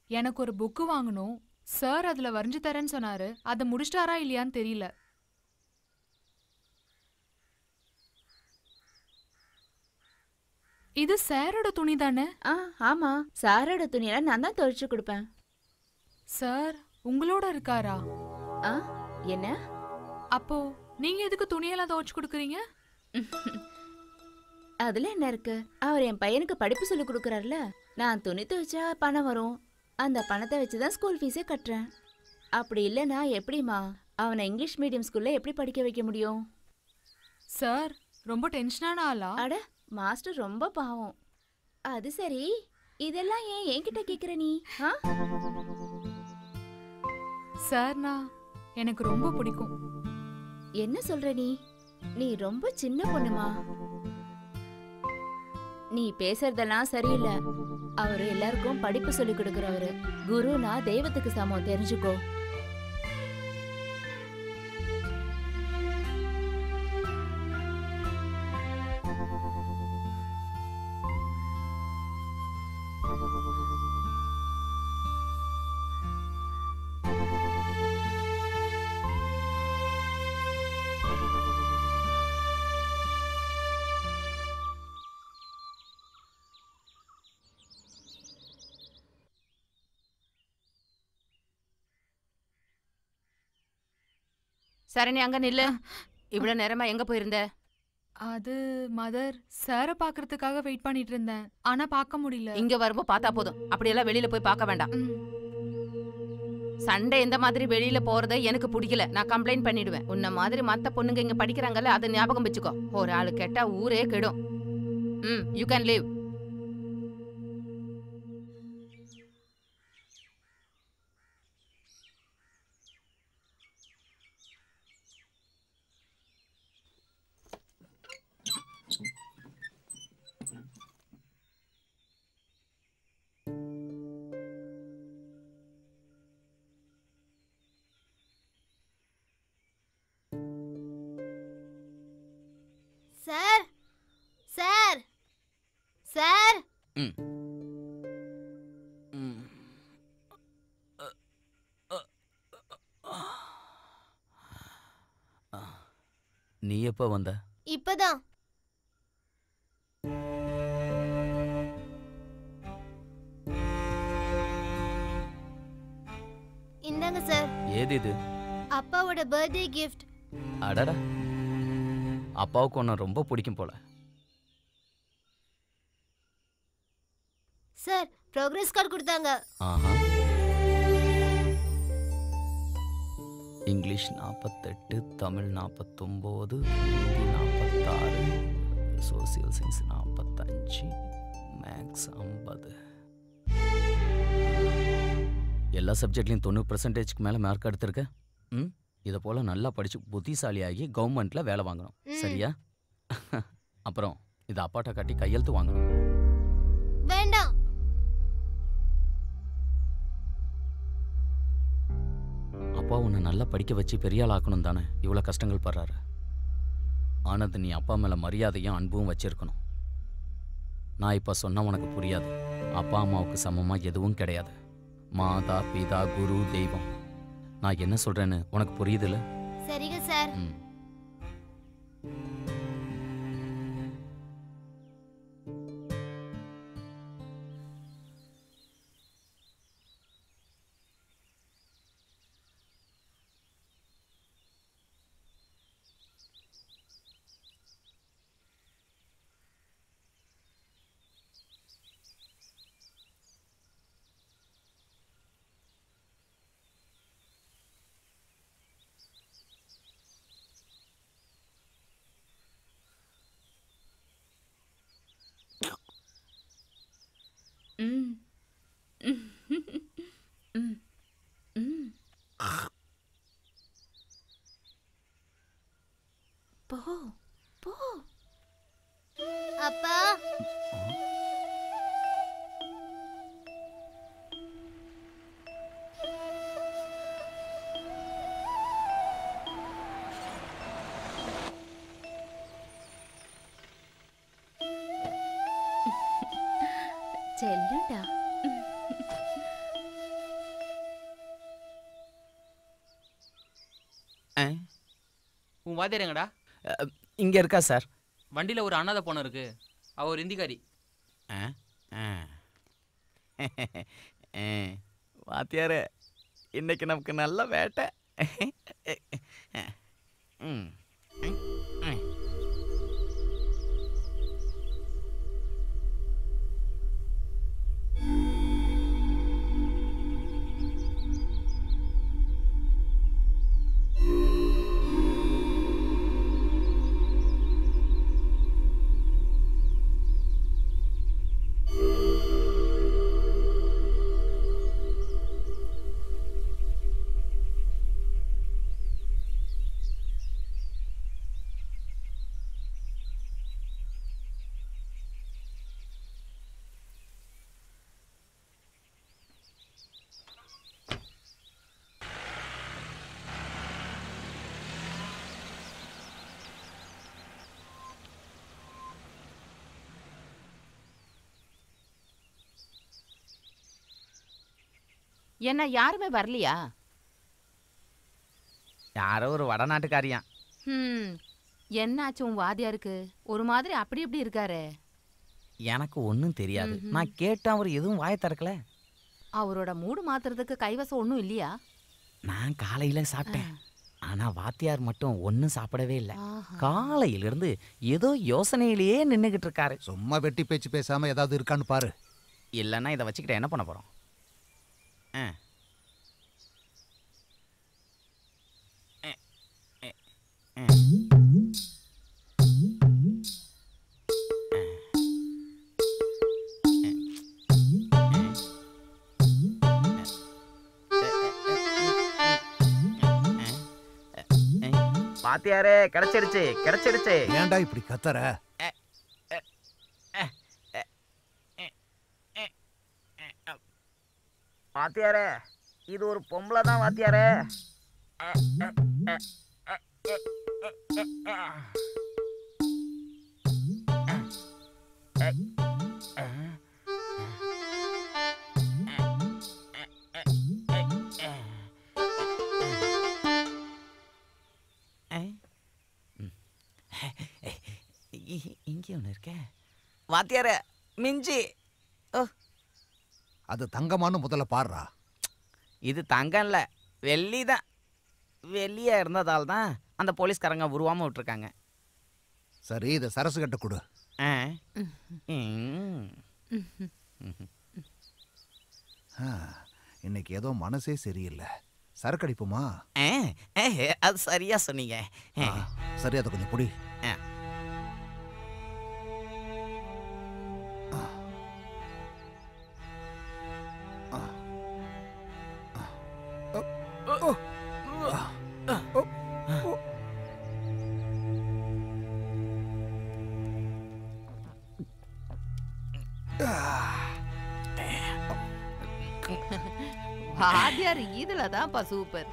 எனக்கு ஒரு புக்கு வாங்கணும். சார் அதுல வரைஞ்சு தரேன்னு சொன்னாரு. அதை முடிச்சிட்டாரா இல்லையான்னு தெரியல. இது சாரோட துணி தானே? ஆமா, சாரோட துணியெல்லாம் நான் தான் துவைச்சு கொடுப்பேன். சார் உங்களோட இருக்காரா? என்ன? அப்போ நீங்க எதுக்கு துணியெல்லாம் துவைச்சு கொடுக்குறீங்க? அதுல என்ன இருக்கு? அவர் என் பையனுக்கு படிப்பு சொல்லி கொடுக்குறாருல. நான் துணி துவைச்சா பணம் வரும். அந்த பணத்தை வச்சுதான் ஸ்கூல் ஃபீஸே கட்டுறேன். அப்படி இல்லைன்னா எப்படிமா அவனை இங்கிலீஷ் மீடியம் ஸ்கூல்ல எப்படி படிக்க வைக்க முடியும்? சார் ரொம்ப டென்ஷனான ஆளா? அட, மாஸ்டர் ரொம்ப பாவம். அது சரி, இதெல்லாம் ஏன் என்கிட்ட கேக்குற நீ? சார்னா எனக்கு ரொம்ப பிடிக்கும். என்ன சொல்ற நீ? நீ ரொம்ப சின்ன பொண்ணுமா. நீ பேசுறதெல்லாம் சரியில்லை. அவரு எல்லாருக்கும் படிப்பு சொல்லி கொடுக்கறவரு. குருனா தெய்வத்துக்கு சமம், தெரிஞ்சுக்கோ. சரணி, அங்க நில்லு. இவ்வளவு நேரமா எங்க போயிருந்த? அது மதர், சாரை பாக்குறதுக்காக வெயிட் பண்ணிட்டு இருந்தேன். ஆனா பார்க்க முடியல. இங்க வரும்போ பார்த்தா போதும். அப்படியெல்லாம் வெளியில போய் பார்க்க வேண்டாம். சண்டை எந்த மாதிரி வெளியில போறத எனக்கு பிடிக்கல. நான் கம்ப்ளைண்ட் பண்ணிடுவேன். உன்ன மாதிரி மத்த பொண்ணுங்க இங்க படிக்கிறாங்கல்ல, அதை ஞாபகம் வச்சுக்கோ. ஒரு ஆளு கேட்டா ஊரே கெடும். You can leave. Sir sir sir நீ எப்ப வந்த? இப்பதான். இந்தாங்க சார். ஏது இது? அப்பாவோட பர்த்டே கிஃப்ட். அடடா, அப்பாவுக்கு உன்னை ரொம்ப பிடிக்கும் போல. சார், ப்ரோக்ரஸ் கார்டு கொடுத்தாங்க. ஆஹா. English 48, Tamil 49, Hindi 46, social science 45, maths 50. எல்லா சப்ஜெக்ட்லையும் 90% மேலே மார்க் எடுத்திருக்க. இதை போல் நல்லா படித்து புத்திசாலியாகி கவர்மெண்ட்டில் வேலை வாங்கணும், சரியா? அப்புறம் இதை அப்பாட்ட காட்டி கையெழுத்து வாங்கணும். வேண்டாம். அப்பா உன்னை நல்லா படிக்க வச்சு பெரிய ஆள் ஆக்கணும் தானே இவ்வளோ கஷ்டங்கள் படுறாரு. ஆனது நீ அப்பா மேலே மரியாதையும் அன்பும் வச்சிருக்கணும். நான் இப்போ சொன்னால் உனக்கு புரியாது. அப்பா அம்மாவுக்கு சமமாக எதுவும் கிடையாது. மாதா பிதா குரு தெய்வம். நான் என்ன சொல்கிறேன்னு உனக்கு புரியுதுல்ல? சரிங்க சார். போ போ. அப்பா செல்லுடா. உன் வாத்தியார் எங்கடா? இங்க இருக்கா சார்? வண்டியில் ஒரு அனாதை பொண்ணு இருக்கு. அவ ஒரு இந்திக்காரி. வாத்தியாரு, இன்னைக்கு நமக்கு நல்ல வேட்டை. என்ன யாருமே வரலையா? யாரோ ஒரு வடநாட்டுக்காரியா. என்னாச்சு உன் வாதியாருக்கு? ஒரு மாதிரி அப்படி இப்படி இருக்காரு. எனக்கு ஒன்றும் தெரியாது. நான் கேட்டேன், அவர் எதுவும் வாயை திறக்கல. அவரோட மூடு மாத்துறதுக்கு கைவசம் ஒன்றும் இல்லையா? நான் காலையில சாப்பிட்டேன், ஆனா வாத்தியார் மட்டும் ஒன்றும் சாப்பிடவே இல்லை. காலையிலிருந்து ஏதோ யோசனையிலேயே நின்றுகிட்டு இருக்காரு. சும்மா வெட்டி பேச்சு பேசாம ஏதாவது இருக்கான்னு பாரு. இல்லைன்னா இதை வச்சுக்கிட்டு என்ன பண்ண போறோம்? வாத்தியாரே, கிடைச்சிருச்சு கிடைச்சிருச்சு. ஏன்டா இப்படி கத்தற? வாத்தியாரே, இது ஒரு பொம்பளை தான் வாத்தியாரே. இங்கே ஒன்று இருக்க வாத்தியாரே, மிஞ்சி. அது தங்கமானு முதல்ல பாடுறா. இது தங்கம் இல்லை, வெள்ளி தான். வெள்ளியா இருந்ததால் தான் அந்த போலீஸ்காரங்க உருவாம விட்டுருக்காங்க. சரி, இதை சரசு கட்ட கொடு. இன்னைக்கு ஏதோ மனசே சரியில்லை. சரக்கடிப்புமா? அது சரியா சொன்னீங்க. சரி, அதை கொஞ்சம் புடி. வாத்தியார் இதுல தான்ப்பா சூப்பர்.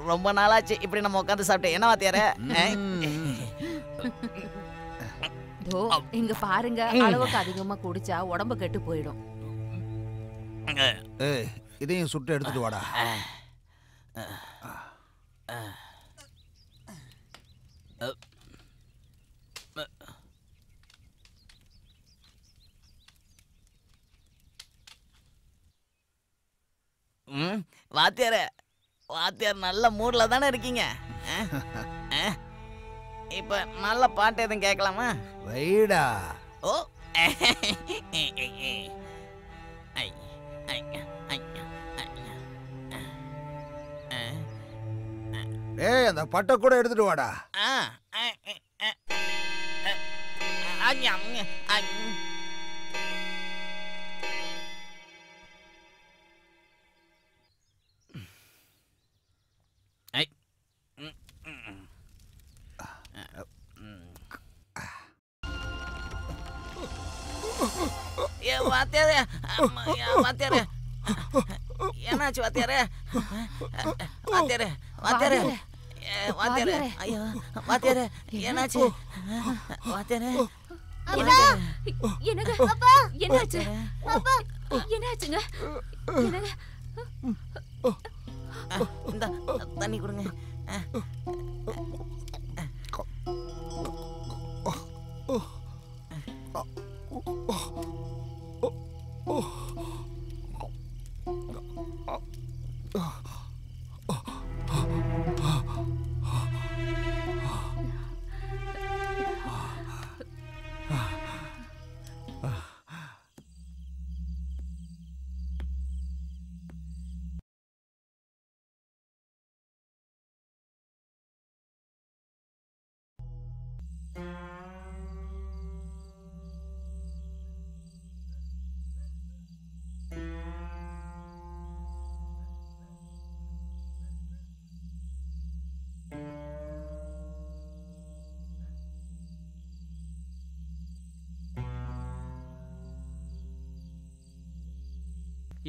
ரொம்ப நாளாச்சு இப்படி நம்ம உட்காந்து சாப்பிட்டேன். என்ன வாத்தியாரே? இங்க பாருங்க, அளவுக்கு அதிகமா குடிச்சா உடம்பு கெட்டு போயிடும். இதையும் சுட்டு எடுத்துட்டு வாடா. வாத்தியார, வாத்தியார் நல்ல மூட்ல தானே இருக்கீங்க. இப்ப நல்ல பாட்டு எதுவும் கேட்கலாமா? வைடா. ஓ, ஏய், அந்த பட்டை கூட எடுத்துட்டு வாடா. வாத்தியாரே வாத்தியாரே என்னாச்சு வாத்தியாரே வாத்தியாரே வாத்தியாரே வாத்தியாரே ஐயோ வாத்தியாரே என்னாச்சு வாத்தியாரே என்னங்க என்னாச்சு என்னாச்சுங்க என்னங்க இந்த தண்ணி கொடுங்க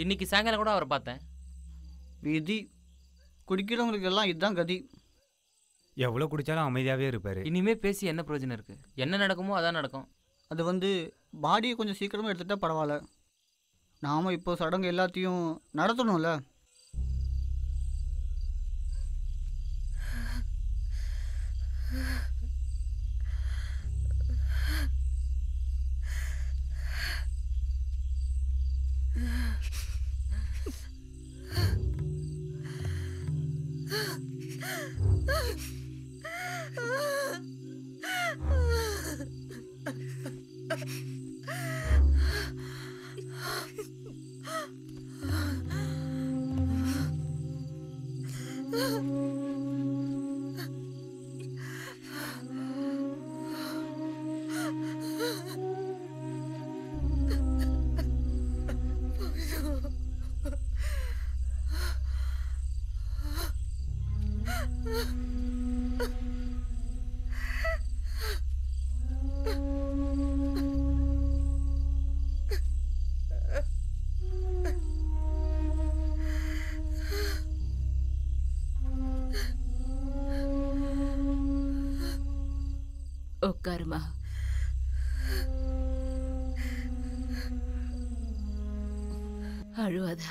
இன்னைக்கு சாயங்காலம் கூட அவரை பார்த்தேன். விதி குடிக்கிறவங்களுக்கு எல்லாம் இதுதான் கதி. எவ்வளோ குடித்தாலும் அமைதியாகவே இருப்பார். இனிமே பேசி என்ன பிரயோஜனம் இருக்குது? என்ன நடக்குமோ அதான் நடக்கும். அது பாடியை கொஞ்சம் சீக்கிரமாக எடுத்துகிட்டா பரவாயில்ல. நாம் இப்போ சடங்கு எல்லாத்தையும் நடத்தணும்ல. உட்காருமா. அழுவாத.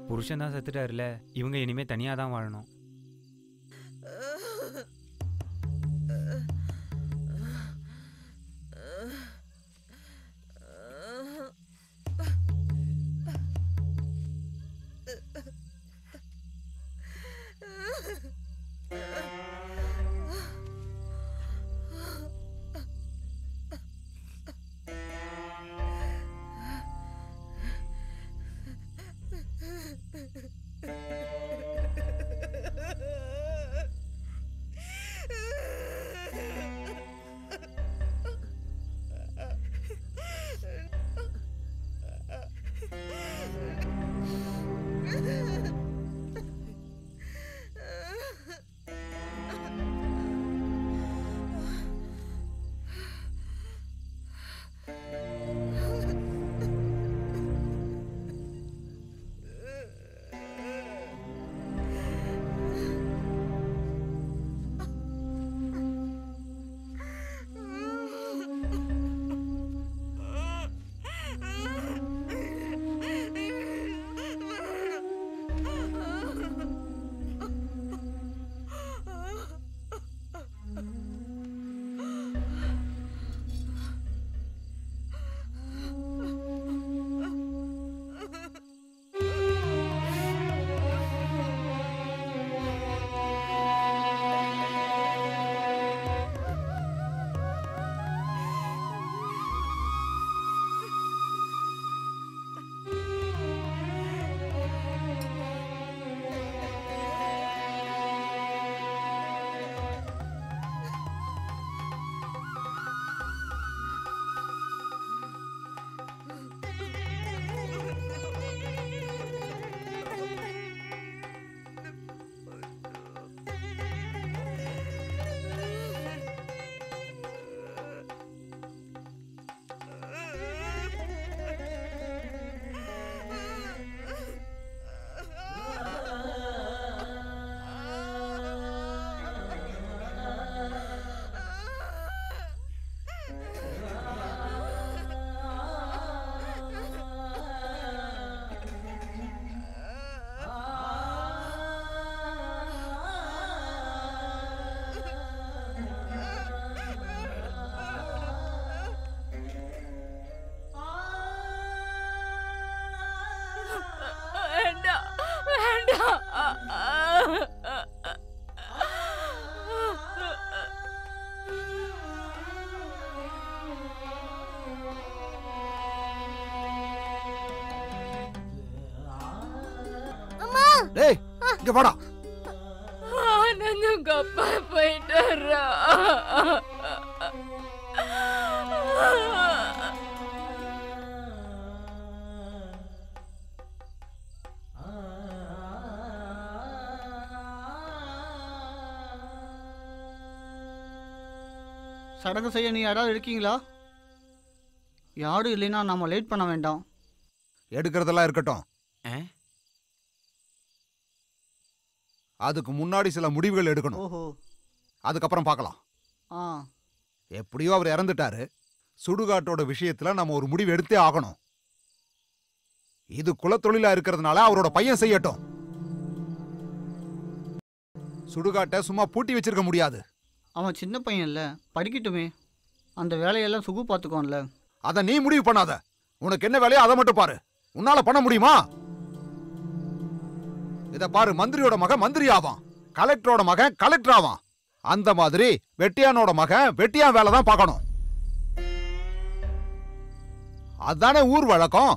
புருஷன் தான் செத்துட்டாருல, இவங்க இனிமே தனியாக தான் வாழணும். டேய் இங்க வாடா. ஆனந்த் உங்க அப்பா போயிட்டாரா? சடங்கு செய்ய நீ யாராவது இருக்கீங்களா? யாரும் இல்லைன்னா நம்ம லேட் பண்ண வேண்டாம். எடுக்கிறதெல்லாம் இருக்கட்டும். அதுக்கு முன்னாடி சில முடிவுகள் எடுக்கணும். ஓஹோ. அதுக்கப்புறம் பார்க்கலாம். எப்படியோ அவர் இறந்துட்டாரு. சுடுகாட்டோட விஷயத்துல நம்ம ஒரு முடிவு எடுத்தே ஆகணும். இது குலத்தொழிலா இருக்கிறதுனால அவரோட பையன் செய்யட்டும். சுடுகாட்டை சும்மா பூட்டி வச்சிருக்க முடியாது. அவன் சின்ன பையன் இல்ல, படிக்கட்டுமே. அந்த வேலையெல்லாம் சுகு பார்த்துக்கோன்ல. அதை நீ முடிவு பண்ணாத. உனக்கு என்ன வேலையோ அதை மட்டும் பாரு. உன்னால பண்ண முடியுமா? இத பாரு, மந்திரியோட மகன் மந்திரி ஆவான், கலெக்டரோட மகன் கலெக்டர் ஆவான். அந்த மாதிரி வெட்டியானோட மகன் வெட்டியான் வேலை தான் பார்க்கணும். அதானே ஊர் வழக்கம்.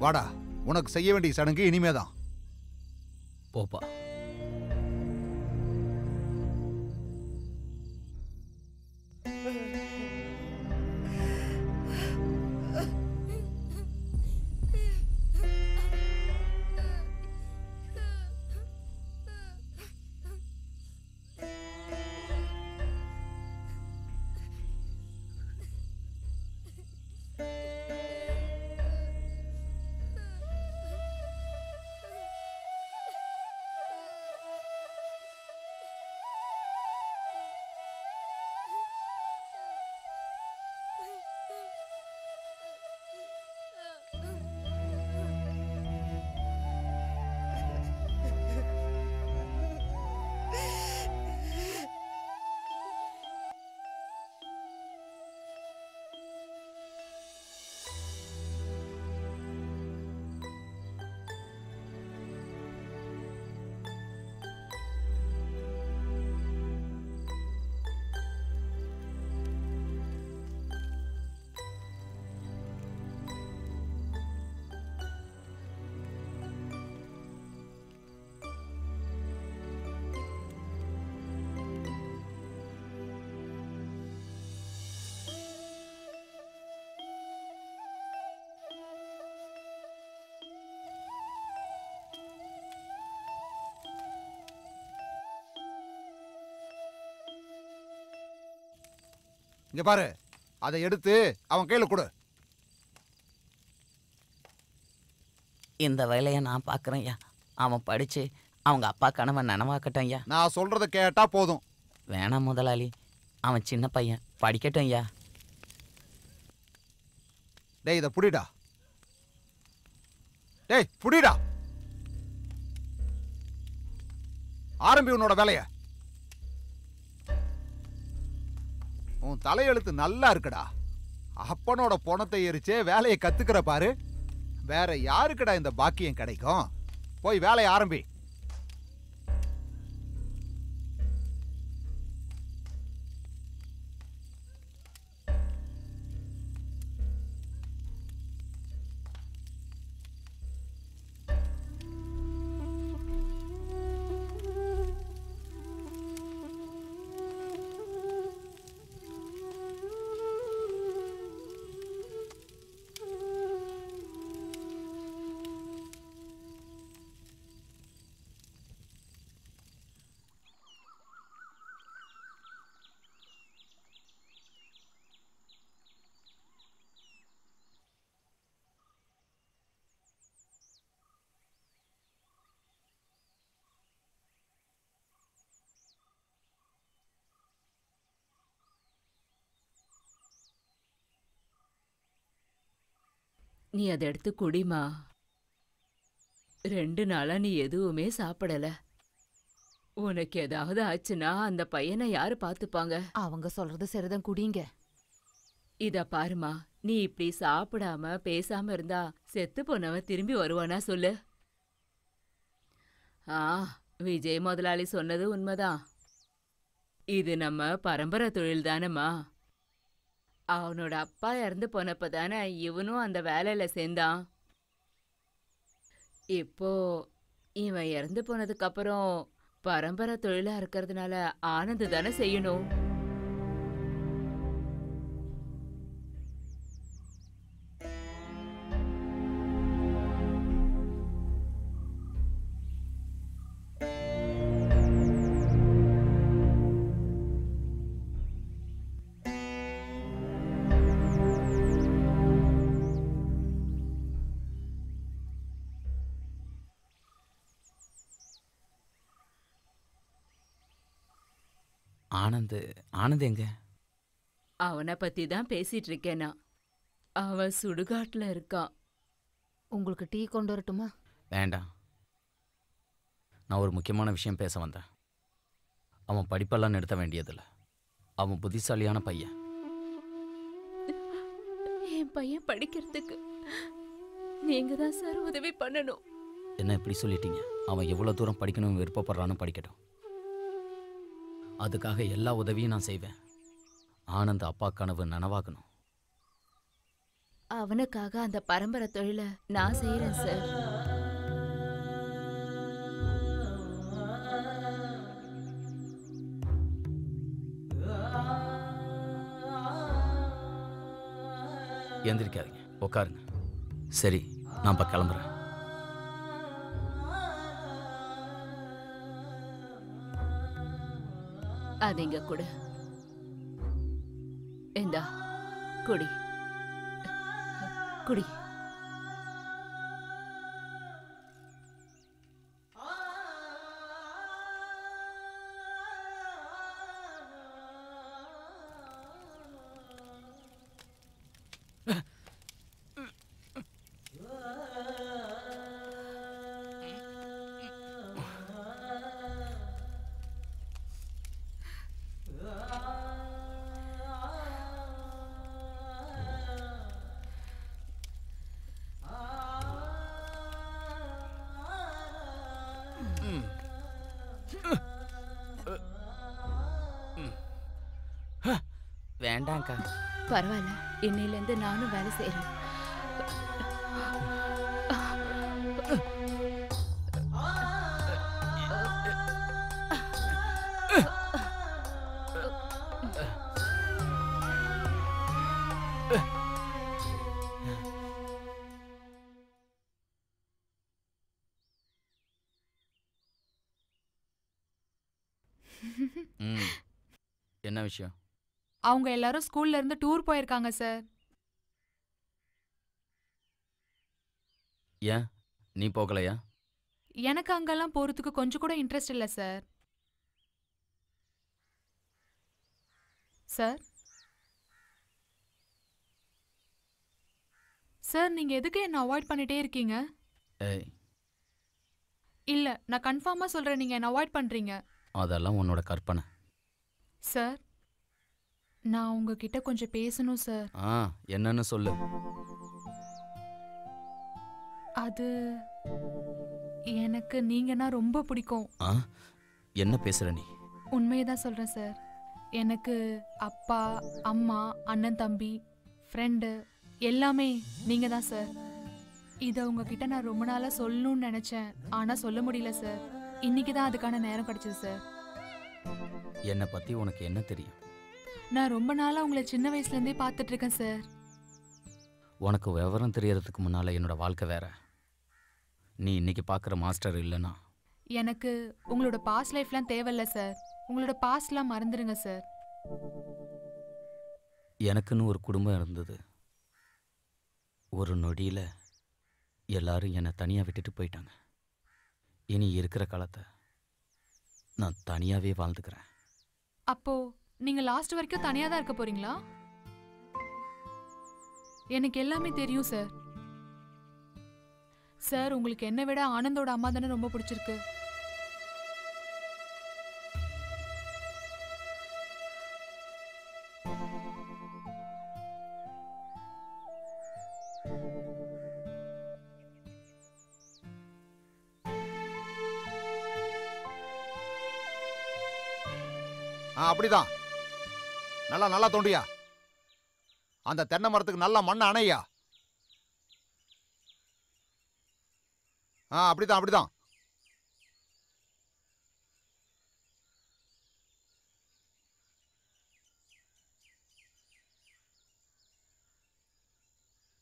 வாடா, உனக்கு செய்ய வேண்டிய சடங்கு இனிமேதான். போப்பா. இங்க பாரு, அதை எடுத்து அவன் கையில கொடு. இந்த வேலையை நான் பார்க்குறேன் ஐயா. அவன் படிச்சு அவங்க அப்பா கனவை நனவாக்கட்டும் ஐயா. நான் சொல்றத கேட்டா போதும். வேணாம் முதலாளி, அவன் சின்ன பையன், படிக்கட்டும் ஐயா. டேய் இதை புடிடா. டேய் புடிடா. ஆரம்பி உன்னோட வேலைய. உன் தலையெழுத்து நல்லா இருக்குடா. அப்பனோட பணத்தை எரிச்சே வேலையை கத்துக்கிற பாரு. வேற யாருக்குடா இந்த பாக்கியம் கிடைக்கும்? போய் வேலையை ஆரம்பி. நீ அதை எடுத்து குடிமா. 2 நாளா நீ எதுவுமே சாப்பிடல. உனக்கு ஏதாவது ஆச்சுன்னா அந்த பையனை யாரு பாத்துப்பாங்க? அவங்க சொல்றது சரிதான், குடிங்க. இத பாருமா, நீ இப்படி சாப்பிடாம பேசாம இருந்தா செத்து போனவன் திரும்பி வருவானா சொல்லு? விஜய் முதலாளி சொன்னது உண்மைதான். இது நம்ம பரம்பரை தொழில் தானம்மா. அவனோட அப்பா இறந்து போனப்ப தானே இவனும் அந்த வேலையில சேர்ந்தான். இப்போ இவன் இறந்து போனதுக்கு அப்புறம் பரம்பரை தொழிலா இருக்கிறதுனால ஆனந்த் தானே செய்யணும். ஆனந்த் எங்க? அவனை பத்தி தான் பேசிட்டு இருக்கேனா. அவன் சுடுகாட்டுல இருக்கான். உங்களுக்கு டீ கொண்டு வரட்டுமா? வேண்டாம், நான் ஒரு முக்கியமான விஷயம் பேச வந்தேன். அவன் படிப்பெல்லாம் நிறுத்த வேண்டியதில்லை. அவன் புத்திசாலியான பையன். என் பையன் படிக்கிறதுக்கு நீங்க தான் சார் உதவி பண்ணணும். என்ன இப்படி சொல்லிட்டீங்க? அவன் எவ்வளோ தூரம் படிக்கணும்னு விருப்பப்படுறான்னு படிக்கட்டும். அதுக்காக எல்லா உதவியும் நான் செய்வேன். ஆனந்த் அப்பா கனவு நனவாகணும். அவனுக்காக அந்த பரம்பரை தொழிலை நான் செய்யறேன் சார். எந்திரிக்காதீங்க, உட்காருங்க. சரி, நான் இப்போ கிளம்புறேன். அதிங்க கொடு. இந்தா குடி குடி. வேண்டாம்க்கா. பரவாயில்ல, இன்னையிலேருந்து நானும் வேலை செய்யறேன். என்ன விஷயம்? அவங்க எல்லாரும் ஸ்கூல்ல இருந்து டூர் போயிருக்காங்க சார். ஏன் நீ போகலையா? எனக்கு அங்கெல்லாம் போறதுக்கு கொஞ்சம் கூட இன்ட்ரெஸ்ட் இல்லை சார். சார் சார் நீங்க எதுக்கு என்ன அவாய்ட் பண்ணிட்டே இருக்கீங்க? ஏய், இல்ல, நான் கன்ஃபார்மா சொல்றேன், நீங்க என்ன அவாய்ட் பண்றீங்க. அதெல்லாம் உன்னோட கற்பனை. சார் நான் உங்ககிட்ட கொஞ்சம் பேசணும் சார். என்னன்னு சொல்லு. அது எனக்கு நீங்கன்னா ரொம்ப பிடிக்கும். என்ன பேசுற நீ? உண்மையை தான் சொல்றேன் சார். எனக்கு அப்பா, அம்மா, அண்ணன், தம்பி, ஃப்ரெண்டு எல்லாமே நீங்க தான் சார். இதை உங்ககிட்ட நான் ரொம்ப நாளா சொல்லணும்னு நினைச்சேன், ஆனா சொல்ல முடியல சார். இன்னைக்கு தான் அதுக்கான நேரம் கிடைச்சது சார். என்னை பத்தி உனக்கு என்ன தெரியும்? நான் ரொம்ப நாளா உங்களை சின்ன வயசுல இருந்தே பார்த்துட்டு இருக்கேன் சார். உனக்கு விவரம் தெரியறதுக்கு முன்னால என்னோட வாழ்க்கை வேற. நீ இன்னைக்கு பார்க்குற மாஸ்டர் இல்லைன்னா எனக்கு உங்களோட பாஸ்ட் லைஃப்லாம் தேவையில்ல சார். உங்களோட பாஸ்ட்லாம் மறந்துடுங்க சார். எனக்குன்னு ஒரு குடும்பம் இருந்தது. ஒரு நொடியில் எல்லாரும் என்னை தனியாக விட்டுட்டு போயிட்டாங்க. இனி இருக்கிற காலத்தை நான் தனியாகவே வாழ்ந்துக்கிறேன். அப்போ நீங்க லாஸ்ட் வரைக்கும் தனியா தான் இருக்க போறீங்களா? எனக்கு எல்லாமே தெரியும் சார். சார் உங்களுக்கு என்ன விட ஆனந்தோட அம்மா தானே ரொம்ப பிடிச்சிருக்கு. அப்படிதான். நல்லா நல்லா தோண்டியா. அந்த தென்னை மரத்துக்கு நல்லா மண்ணை அணையா. அப்படிதான் அப்படிதான்.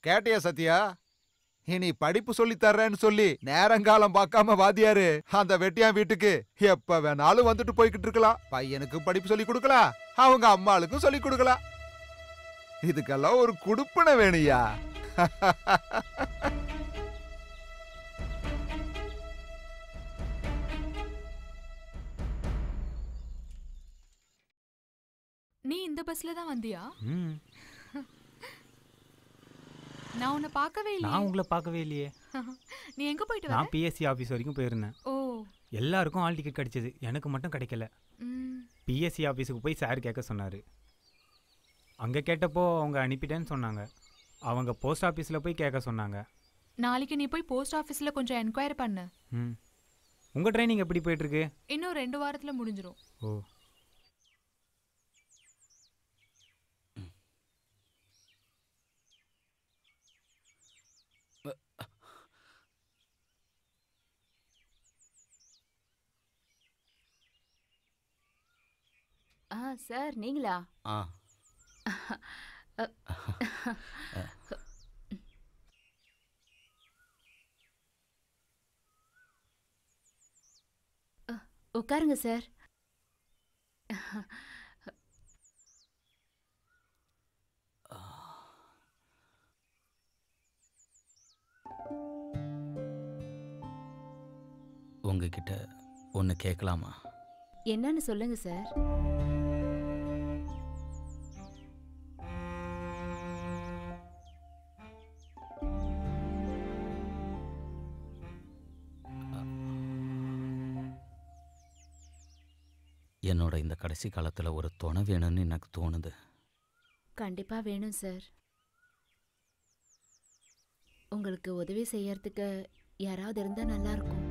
கேட்டியா சத்யா? இனி படிப்பு சொல்லி தர்றேன்னு சொல்லி நேரங்காலம் பார்க்காம வாத்தியாரு அந்த வெட்டியான் வீட்டுக்கு எப்ப வேணாலும் வந்துட்டு போய்கிட்டு இருக்கலாம். பையனுக்கு படிப்பு சொல்லி கொடுக்கலாம், அவங்க அம்மாளுக்கும் சொல்லி கொடுக்கலாம். இதுக்கெல்லாம் ஒரு குடுப்பனை வேணுயா. நீ இந்த பஸ்ல தான் வந்தியா? நான் உன்னை பார்க்கவே இல்லையே. நான் உங்களை பார்க்கவே இல்லையே. நீ எங்க போயிட்டு வர? நான் பிஎஸ்சி ஆஃபீஸ் வரைக்கும் போயிருந்தேன். ஓ. எல்லாருக்கும் ஆல் டிக்கெட் கிடைச்சது, எனக்கு மட்டும் கிடைக்கல. பிஎஸ்சி ஆஃபீஸுக்கு போய் சார் கேட்க சொன்னார். அங்கே கேட்டப்போ அவங்க அனுப்பிட்டேன்னு சொன்னாங்க. அவங்க போஸ்ட் ஆஃபீஸில் போய் கேட்க சொன்னாங்க. நாளைக்கு நீ போய் போஸ்ட் ஆஃபீஸில் கொஞ்சம் என்கொயரி பண்ணு. உங்கள் ட்ரைனிங் எப்படி போயிட்டுருக்கு? இன்னும் 2 வாரத்தில் முடிஞ்சிடும். ஓ. சார் நீங்களா? உட்காருங்க சார். உங்ககிட்ட ஒன்று கேட்கலாமா? என்னன்னு சொல்லுங்க சார். என்னோட இந்த கடைசி காலத்தில் ஒரு துணை வேணும்னு எனக்கு தோணுது. கண்டிப்பா வேணும் சார். உங்களுக்கு உதவி செய்யறதுக்கு யாராவது இருந்தா நல்லா இருக்கும்.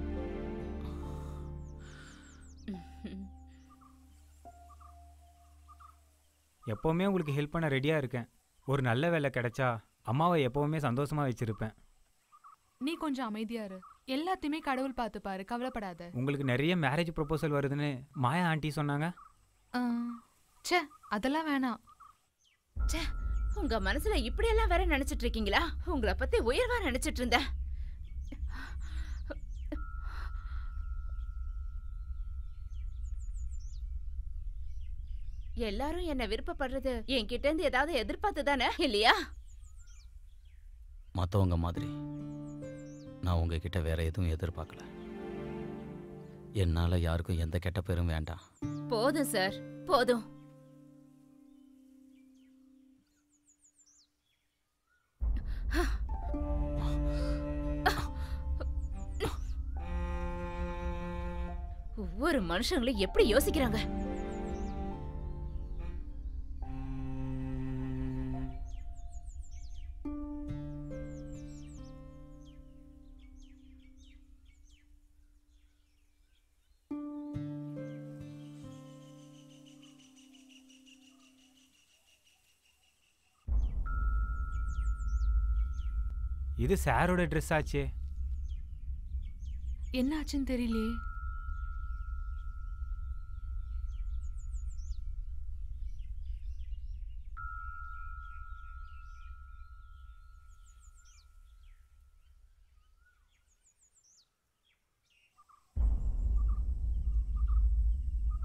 எப்போவுமே உங்களுக்கு ஹெல்ப் பண்ண ரெடியாக இருக்கேன். ஒரு நல்ல வேலை கிடைச்சா அம்மாவை எப்போவுமே சந்தோஷமாக வச்சுருப்பேன். நீ கொஞ்சம் அமைதியா இரு. எல்லாத்தையுமே கடவுள் பார்த்துப்பாரு, கவலைப்படாத. உங்களுக்கு நிறைய மேரேஜ் ப்ரொபோசல் வருதுன்னு மாயா ஆண்டி சொன்னாங்க. ச்சே, அதெல்லாம் வேணாம். ச்சே, உங்க மனசுல இப்படியெல்லாம் வேற நினைச்சிட்டு இருக்கீங்களா? உங்களை பத்தி உயர்வா நினைச்சிட்டு இருந்தேன். எல்லாரும் என்ன விருப்பப்படுறது என்கிட்ட இருந்து ஏதாவது எதிர்பார்த்து தானே, இல்லையா? மற்றவங்க மாதிரி நான் உங்ககிட்ட வேற எதுவும் எதிர்பார்க்கல. என்னால் யாருக்கும் எந்த கெட்ட பேரும் வேண்டாம். போதும் சார், போதும். ஒவ்வொரு மனுஷங்களும் எப்படி யோசிக்கிறாங்க. இது சாரோட ட்ரெஸ் ஆச்சே. என்ன ஆச்சுன்னு தெரியலையே.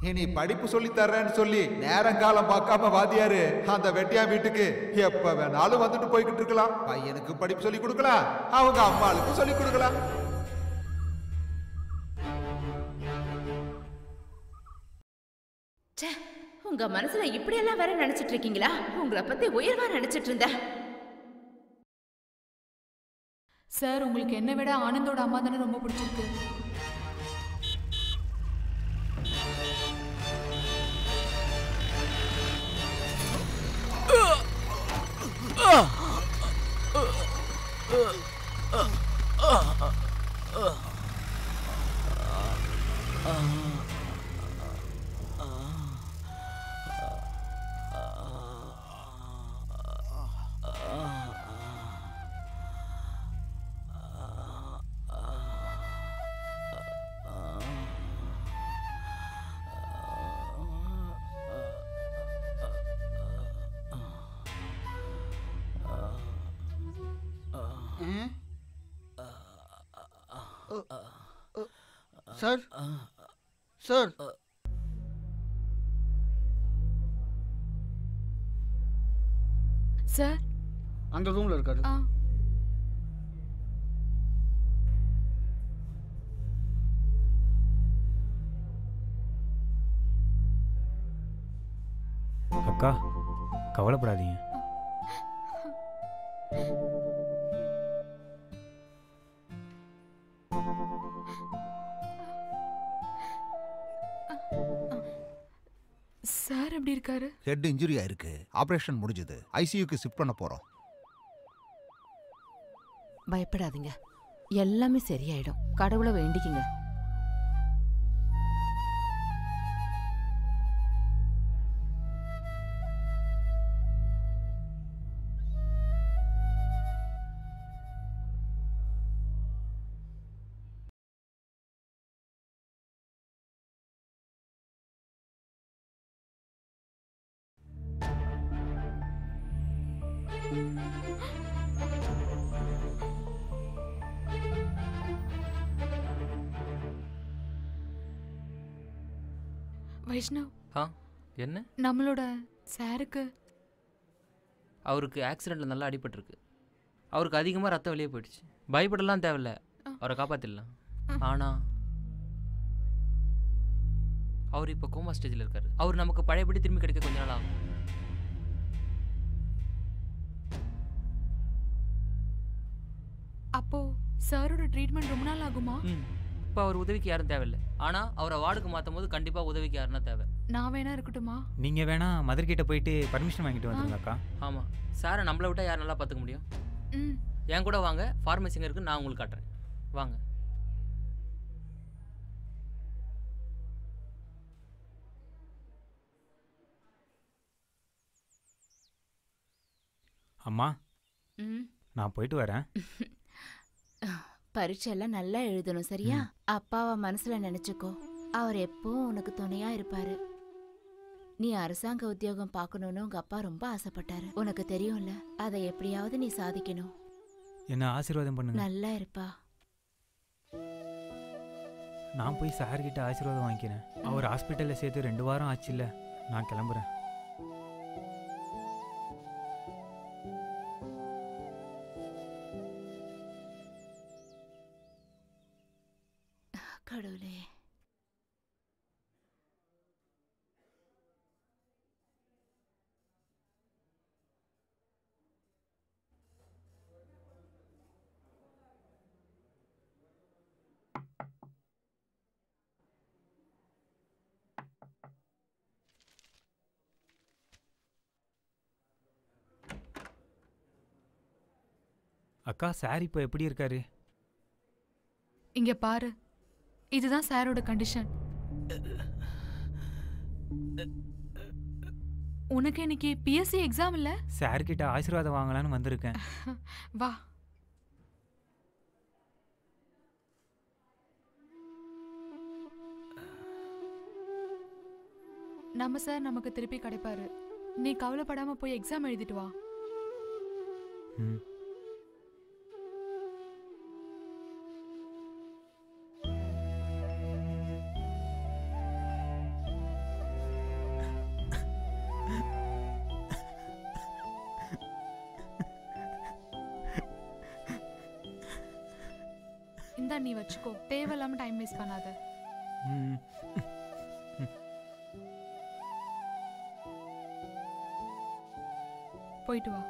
இனி படிப்பு சொல்லி தர்றேன்னு சொல்லி நேரங்காலம் பார்க்காம வாத்தியாரு அந்த வெட்டியா வீட்டுக்கு எப்ப வேணாலும் வந்துட்டு போய்கிட்டு இருக்கலாம். பையனுக்கு படிப்பு சொல்லி கொடுக்கலாம், அவங்க அம்மாளுக்கும் சொல்லி கொடுக்கலாம். உங்க மனசுல இப்படி எல்லாம் வேற நினைச்சிட்டு இருக்கீங்களா? உங்களை பத்தி உயர்வா நினைச்சிட்டு இருந்தேன். சார், உங்களுக்கு என்ன விட ஆனந்தோட அம்மா தானே ரொம்ப பிடிச்சிருக்கு. சார் சார் சார் அந்த ரூம்ல இருக்காரு. அக்கா கவலைப்படாதீங்க. சார் எப்படி இருக்காரு? ஹெட் இன்ஜுரி ஆயிருக்கு. ஆபரேஷன் முடிஞ்சது. ஐசியூக்கு ஷிஃப்ட் பண்ண போறோம். பயப்படாதீங்க, எல்லாமே சரியாயிடும். கடவுளை வேண்டிக்குங்க. வைஷ்ணவ், என்ன? நம்மளோட சாருக்கு அவருக்கு ஆக்சிடெண்ட்டில் நல்லா அடிபட்டிருக்கு. அவருக்கு அதிகமாக ரத்தம் வெளியே போயிடுச்சு. பயப்படலாம் தேவையில்ல, அவரை காப்பாற்றிடலாம். ஆனால் அவர் இப்போ கோமா ஸ்டேஜில் இருக்கார். அவர் நமக்கு பழையபடி திரும்பி கிடைக்க கொஞ்ச நாள் ஆகும். அப்போ சாரோட ட்ரீட்மெண்ட் ரொம்ப நாள் ஆகுமா? இப்போ அவர் உதவிக்கு யாரும் தேவையில்லை. ஆனால் அவரை வார்டுக்கு மாற்றும் போது கண்டிப்பாக உதவிக்கு யாருன்னா தேவை. நான் வேணா இருக்கட்டுமா? நீங்கள் வேணா மதர்கிட்ட போயிட்டு பர்மிஷன் வாங்கிட்டு வந்துருங்க அக்கா. ஆமாம், சாரை நம்மளை விட்டால் யார் நல்லா பார்த்துக்க முடியும்? என் கூட வாங்க, ஃபார்மசிங்க இருக்குது, நான் உங்களுக்கு காட்டுறேன். வாங்க. அம்மா, நான் போயிட்டு வரேன். பரீட்சையெல்லாம் நல்லா எழுதணும், சரியா? அப்பாவை மனசுல நினைச்சுக்கோ. அவர் எப்பவும் உனக்கு துணையா இருப்பாரு. நீ அரசாங்க உத்தியோகம் பார்க்கணும்னு உங்க அப்பா ரொம்ப ஆசைப்பட்டாரு. உனக்கு தெரியும்ல, அதை எப்படியாவது நீ சாதிக்கணும். என்ன ஆசீர்வாதம் பண்ணுங்க. நல்லா இருப்பா. நான் போய் சார்கிட்ட ஆசீர்வாதம் வாங்கிக்கிறேன். அவர் ஹாஸ்பிட்டலில் சேர்த்து 2 வாரம் ஆச்சுல்ல. நான் கிளம்புறேன். கடவுளே, அக்கா, சார் இப்போ எப்படி இருக்காரு? இங்க பாரு, இதுதான் சாரோட கண்டிஷன். உனக்கு இன்னைக்கு பிஎஸ்சி எக்ஸாம் இல்ல? சார்கிட்ட ஆசீர்வாதம் வாங்கலான்னு வந்திருக்கேன். வா. நம்ம சார் நமக்கு திருப்பி கிடைப்பாரு. நீ கவலைப்படாம போய் எக்ஸாம் எழுதிட்டு வா. இந்தா, நீ வச்சுக்கோ. தேவையில்லாம டைம் வேஸ்ட் பண்ணாத. போயிட்டு வா.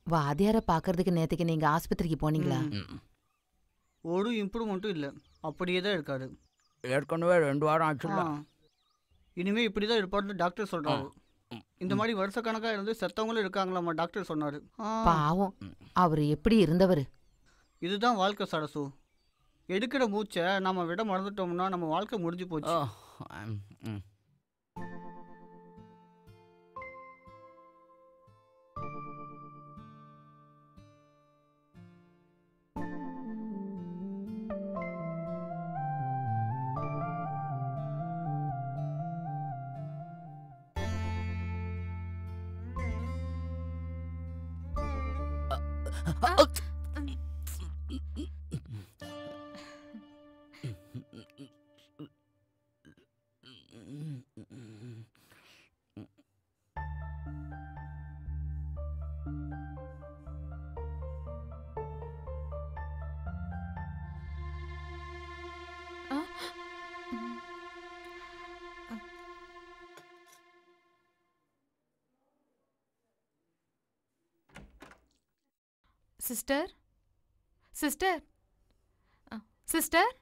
வாத்தியாரை பார்க்கறதுக்கு நேற்றுக்கு நீங்கள் ஆஸ்பத்திரிக்கு போனீங்களா? ஒரு இம்ப்ரூவ்மெண்ட்டும் இல்லை, அப்படியே தான் இருக்காரு. ஏற்கனவே 2 வாரம் ஆச்சுல்ல. இனிமே இப்படி தான் இருப்பாருன்னு டாக்டர் சொல்றாரு. இந்த மாதிரி வருஷக்கணக்காக இருந்து செத்தவங்களும் இருக்காங்களாமா, டாக்டர் சொன்னாரு. பாவம், அவர் எப்படி இருந்தவர்? இதுதான் வாழ்க்கை சரசு. எடுக்கிற மூச்சை நம்ம விட மறந்துட்டோம்னா நம்ம வாழ்க்கை முடிஞ்சு போச்சு. Sister sister sister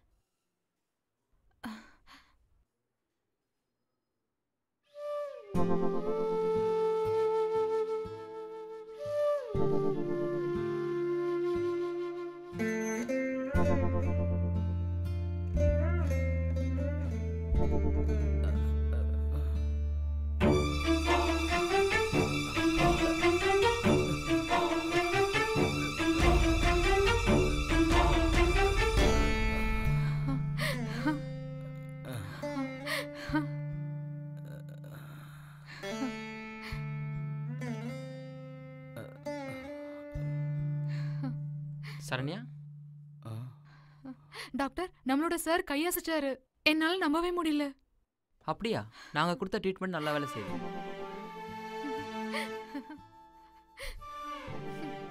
Saranya, doctor நம்மளோட சார் கையசைச்சாரு. என்னால நம்பவே முடியல. அப்படியா? நாங்கள் கொடுத்த ட்ரீட்மெண்ட் நல்லா வேலை செய்யுது.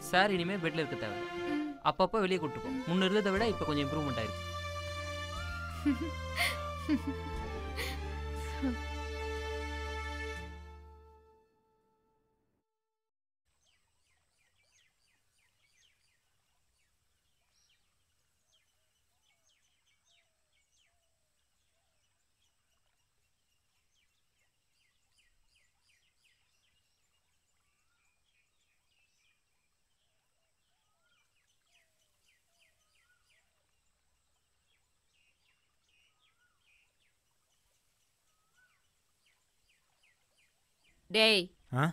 சார் இனிமேல் பெட்டில் இருக்க தேவை. அப்பப்போ வெளியே கூப்பிட்டு போ. முன்ன இருந்ததை விட இப்போ கொஞ்சம் இம்ப்ரூவ்மெண்ட் ஆயிருக்கு. டேய், ஆ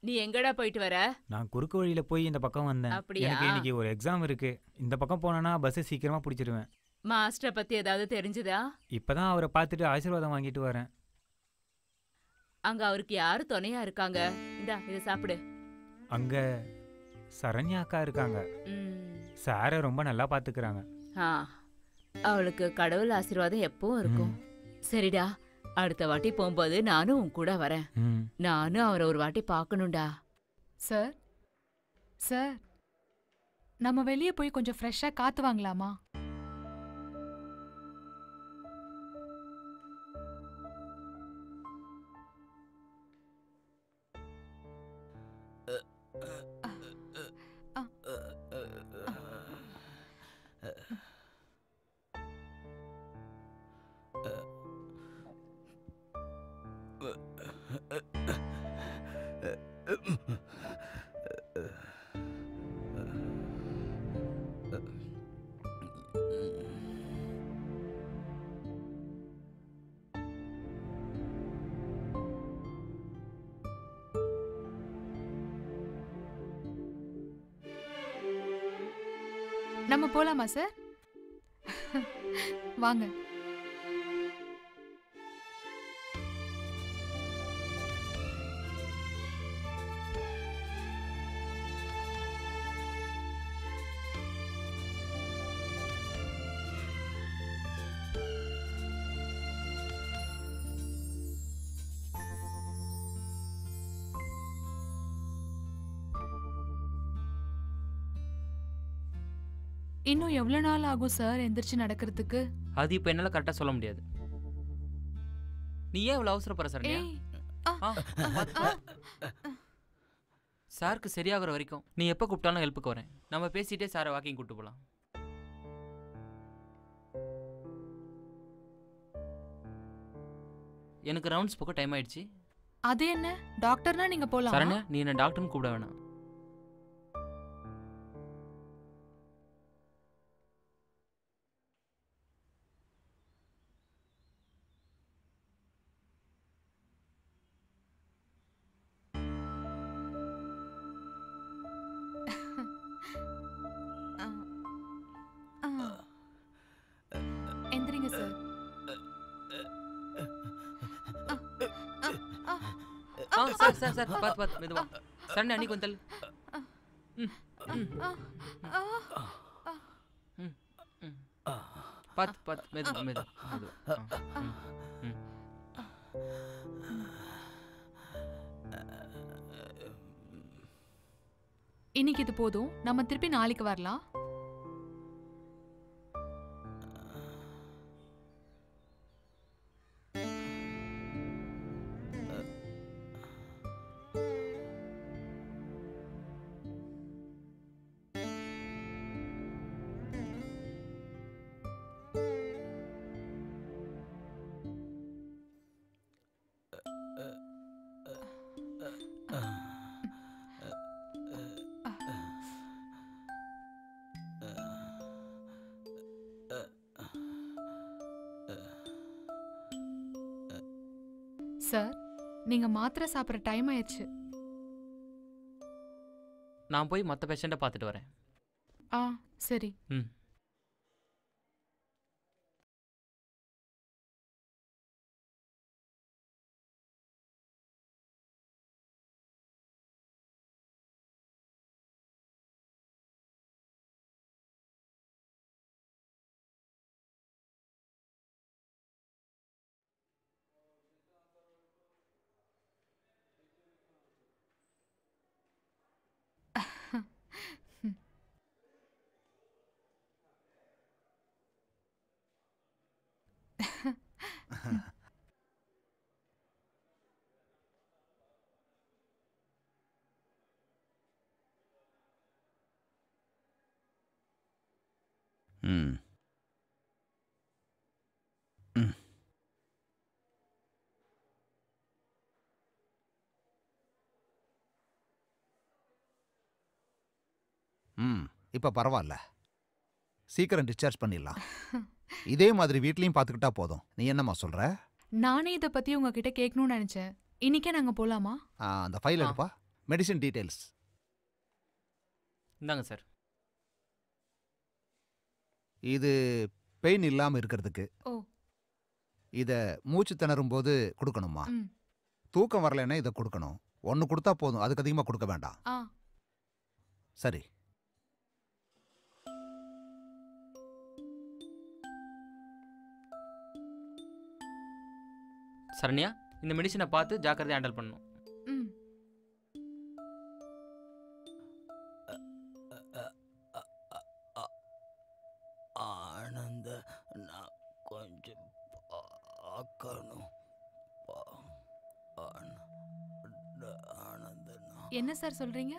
நீ எங்கடா போயிட்டு வர? நான் குறுக்கு வழியில் போய் இந்த பக்கம் வந்தேன். அப்படியா? எனக்கு இன்னைக்கு ஒரு எக்ஸாம் இருக்கு. இந்த பக்கம் போனேன்னா பஸ்ஸை சீக்கிரமாக பிடிச்சிருவேன். மாஸ்டரை பத்தி ஏதாவது தெரிஞ்சுதா? இப்போதான் அவரை பார்த்துட்டு ஆசீர்வாதம் வாங்கிட்டு வரேன். அங்க அவருக்கு யாரு துணையா இருக்காங்க? இந்தா இதை சாப்பிடு. அங்க சரண்யா அக்கா இருக்காங்க. சாரை ரொம்ப நல்லா பார்த்துக்கிறாங்க. அவளுக்கு கடவுள் ஆசீர்வாதம் எப்பவும் இருக்கும். சரிடா, அடுத்த வாட்டி போகும்போது நானும் உன் கூட வரேன். நானும் அவரை ஒரு வாட்டி பார்க்கணும்டா. சார் சார், நம்ம வெளியே போய் கொஞ்சம் ஃப்ரெஷ்ஷாக காத்து வாங்கலாமா? நம்ம போலாமா சார்? வாங்க. இன்னும் எவ்வளவு நாள் ஆகும் சார் எந்திரிச்சு நடக்கிறதுக்கு? அது இப்போ என்னால் கரெக்டாக சொல்ல முடியாது. நீ ஏன் இவ்வளோ அவசரப்படுற சரண்யா? சாருக்கு சரியாகிற வரைக்கும் நீ எப்போ கூப்பிட்டாலும் ஹெல்ப்புக்கு வரேன். நம்ம பேசிட்டே சாரை வாக்கிங் கூப்பிட்டு போகலாம். எனக்கு ரவுண்ட்ஸ் போக டைம் ஆயிடுச்சு. அது என்ன டாக்டர்னா நீங்க போலாம். சரண்யா, நீ என்ன டாக்டர்னு கூப்பிட வேணாம். எந்திரிங்க சார். சார் சார் சார், பார்த்து மெதுவா. சரண்யா, நீ கொஞ்சம் தள்ளு. பார்த்து பார்த்து மெது மெது இன்னைக்கு இது போதும், நம்ம திருப்பி நாளைக்கு வரலாம். சார், நீங்க மாத்திரை சாப்பிட்ற டைம் ஆயிடுச்சு. நான் போய் மற்ற பேஷண்ட்டை பார்த்துட்டு வரேன். ஆ சரி. ம். ம் ம் ம் இப்போ பரவாயில்ல, சீக்கிரம் டிஸ்சார்ஜ் பண்ணிடலாம். இதே மாதிரி வீட்லயும் பார்த்துக்கிட்டா போதும். நீ என்னம்மா சொல்ற? நானே இதை பத்தி உங்ககிட்ட கேட்கணும்னு நினைச்சேன். இன்னைக்கே நாங்க போலாமா? அந்த ஃபைல் எடுப்பா. மெடிசின் டீடைல்ஸ் இந்தாங்க சார். இது பெயின் இல்லாமல் இருக்கிறதுக்கு. ஓ. இதை மூச்சு திணறும் போது கொடுக்கணுமா? தூக்கம் வரலைன்னா இதை கொடுக்கணும். ஒன்று கொடுத்தா போதும், அதுக்கு அதிகமாக கொடுக்க வேண்டாம். சரி. சரண்யா, இந்த மெடிசனை பார்த்து ஜாக்கிரதையாக ஹேண்டில் பண்ணணும். ஆனந்த, நான் கொஞ்சம் பார்க்கணும். ஆனந்தனா என்ன சார் சொல்றீங்க?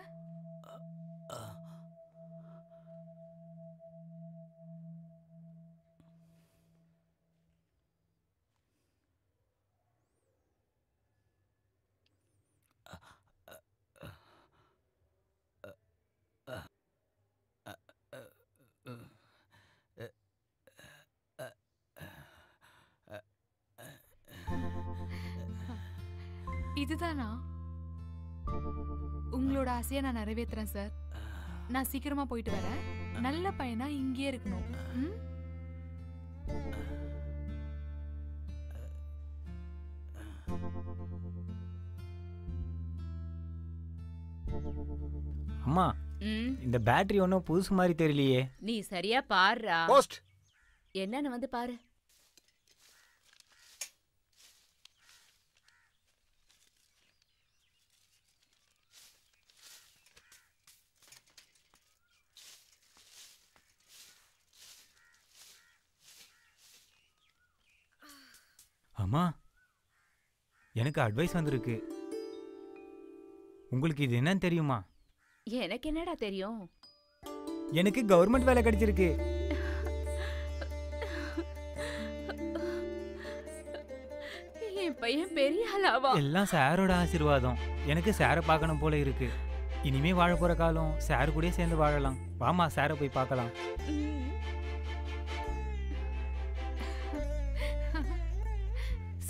இதுதானா? உங்களோட ஆசையை நான் நிறைவேற்றுறேன் சார். நான் சீக்கிரமா போயிட்டு வரேன். நல்ல பையனா இங்கேயே இருக்கணும். அம்மா, இந்த பேட்டரி ஒன்றும் புதுசு மாதிரி தெரியலையே. நீ சரியா பாருடா. போஸ்ட் என்னன்னு வந்து பாரு. அம்மா, எனக்கு அட்வைஸ் வந்திருக்கு. உங்களுக்கு இது என்னன்னு தெரியுமா? எனக்கு என்னடா தெரியும்? எனக்கு கவர்மெண்ட் வேலை கிடைச்சிருக்கு. என் பையன் பெரிய ஆளாவா? எல்லாம் சாரோட ஆசீர்வாதம். எனக்கு சாரை பார்க்கணும் போல இருக்கு. இனிமே வாழ போற காலம் சார் கூட சேர்ந்து வாழலாம். வாமா, சாரை போய் பார்க்கலாம்.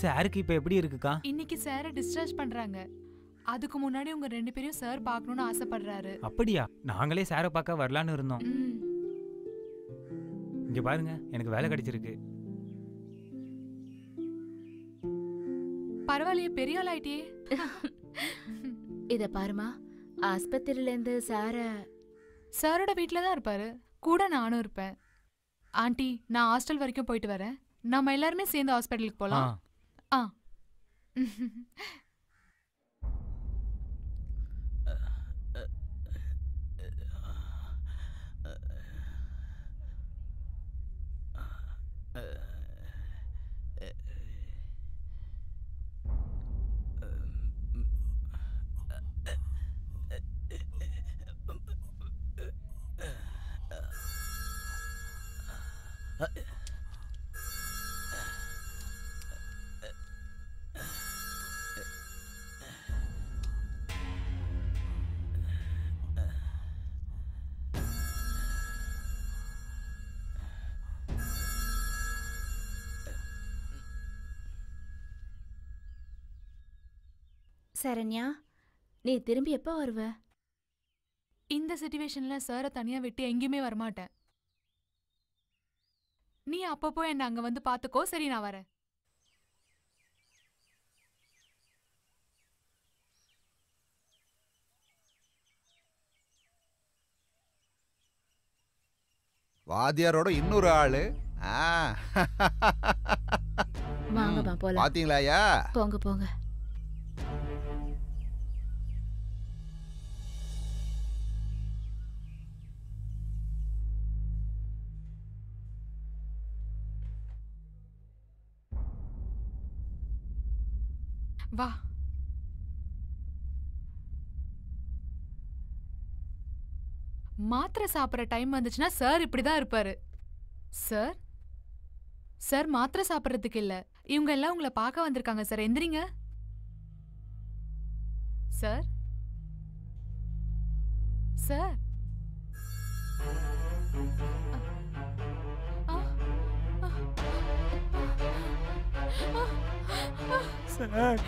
சாருக்கு இப்ப எப்படி இருக்குக்கா? இன்னைக்கு சாரை டிஸ்சார்ஜ் பண்றாங்க. அதுக்கு முன்னாடி உங்க ரெண்டு பேரையும் சார் பார்க்கணும்னு ஆசைப்படுறாரு. அப்படியா? நாங்களே சாரை பார்க்க வரலான்னு இருந்தோம். இங்க பாருங்க, எனக்கு வேலை கிடைச்சிருக்கு. பரவாயில்லையே, பெரிய ஆள் ஆயிட்டே. இத பாருமா, ஆஸ்பத்திரியில இருந்து சார சாரோட வீட்டில் தான் இருப்பாரு. கூட நானும் இருப்பேன். ஆண்டி, நான் ஹாஸ்டல் வரைக்கும் போயிட்டு வரேன். நம்ம எல்லாருமே சேர்ந்து ஹாஸ்பிட்டலுக்கு போகலாம். ஆ. சரண்யா, நீ திரும்பி எப்போ வருவ? இந்த சிச்சுவேஷன்ல சாரை தனியா விட்டு எங்கேயுமே வரமாட்டேன். நீ அப்பப்போ என்ன அங்க வந்து பாத்துக்கோ. சரி, நான் வரேன். வாத்தியாரோட இன்னொரு ஆளு. வாங்கப்பா போலாம். பாத்தீங்களாயா? போங்க போங்க. வா. மாத்திரை சாப்பிட்ற டைம் வந்துச்சுன்னா சார் இப்படிதான் இருப்பாரு. சார் சார் மாத்திரை சாப்பிட்றதுக்கு இல்ல, இவங்க எல்லாம் உங்களை பார்க்க வந்திருக்காங்க சார். எந்திரிங்க சார். Sir sir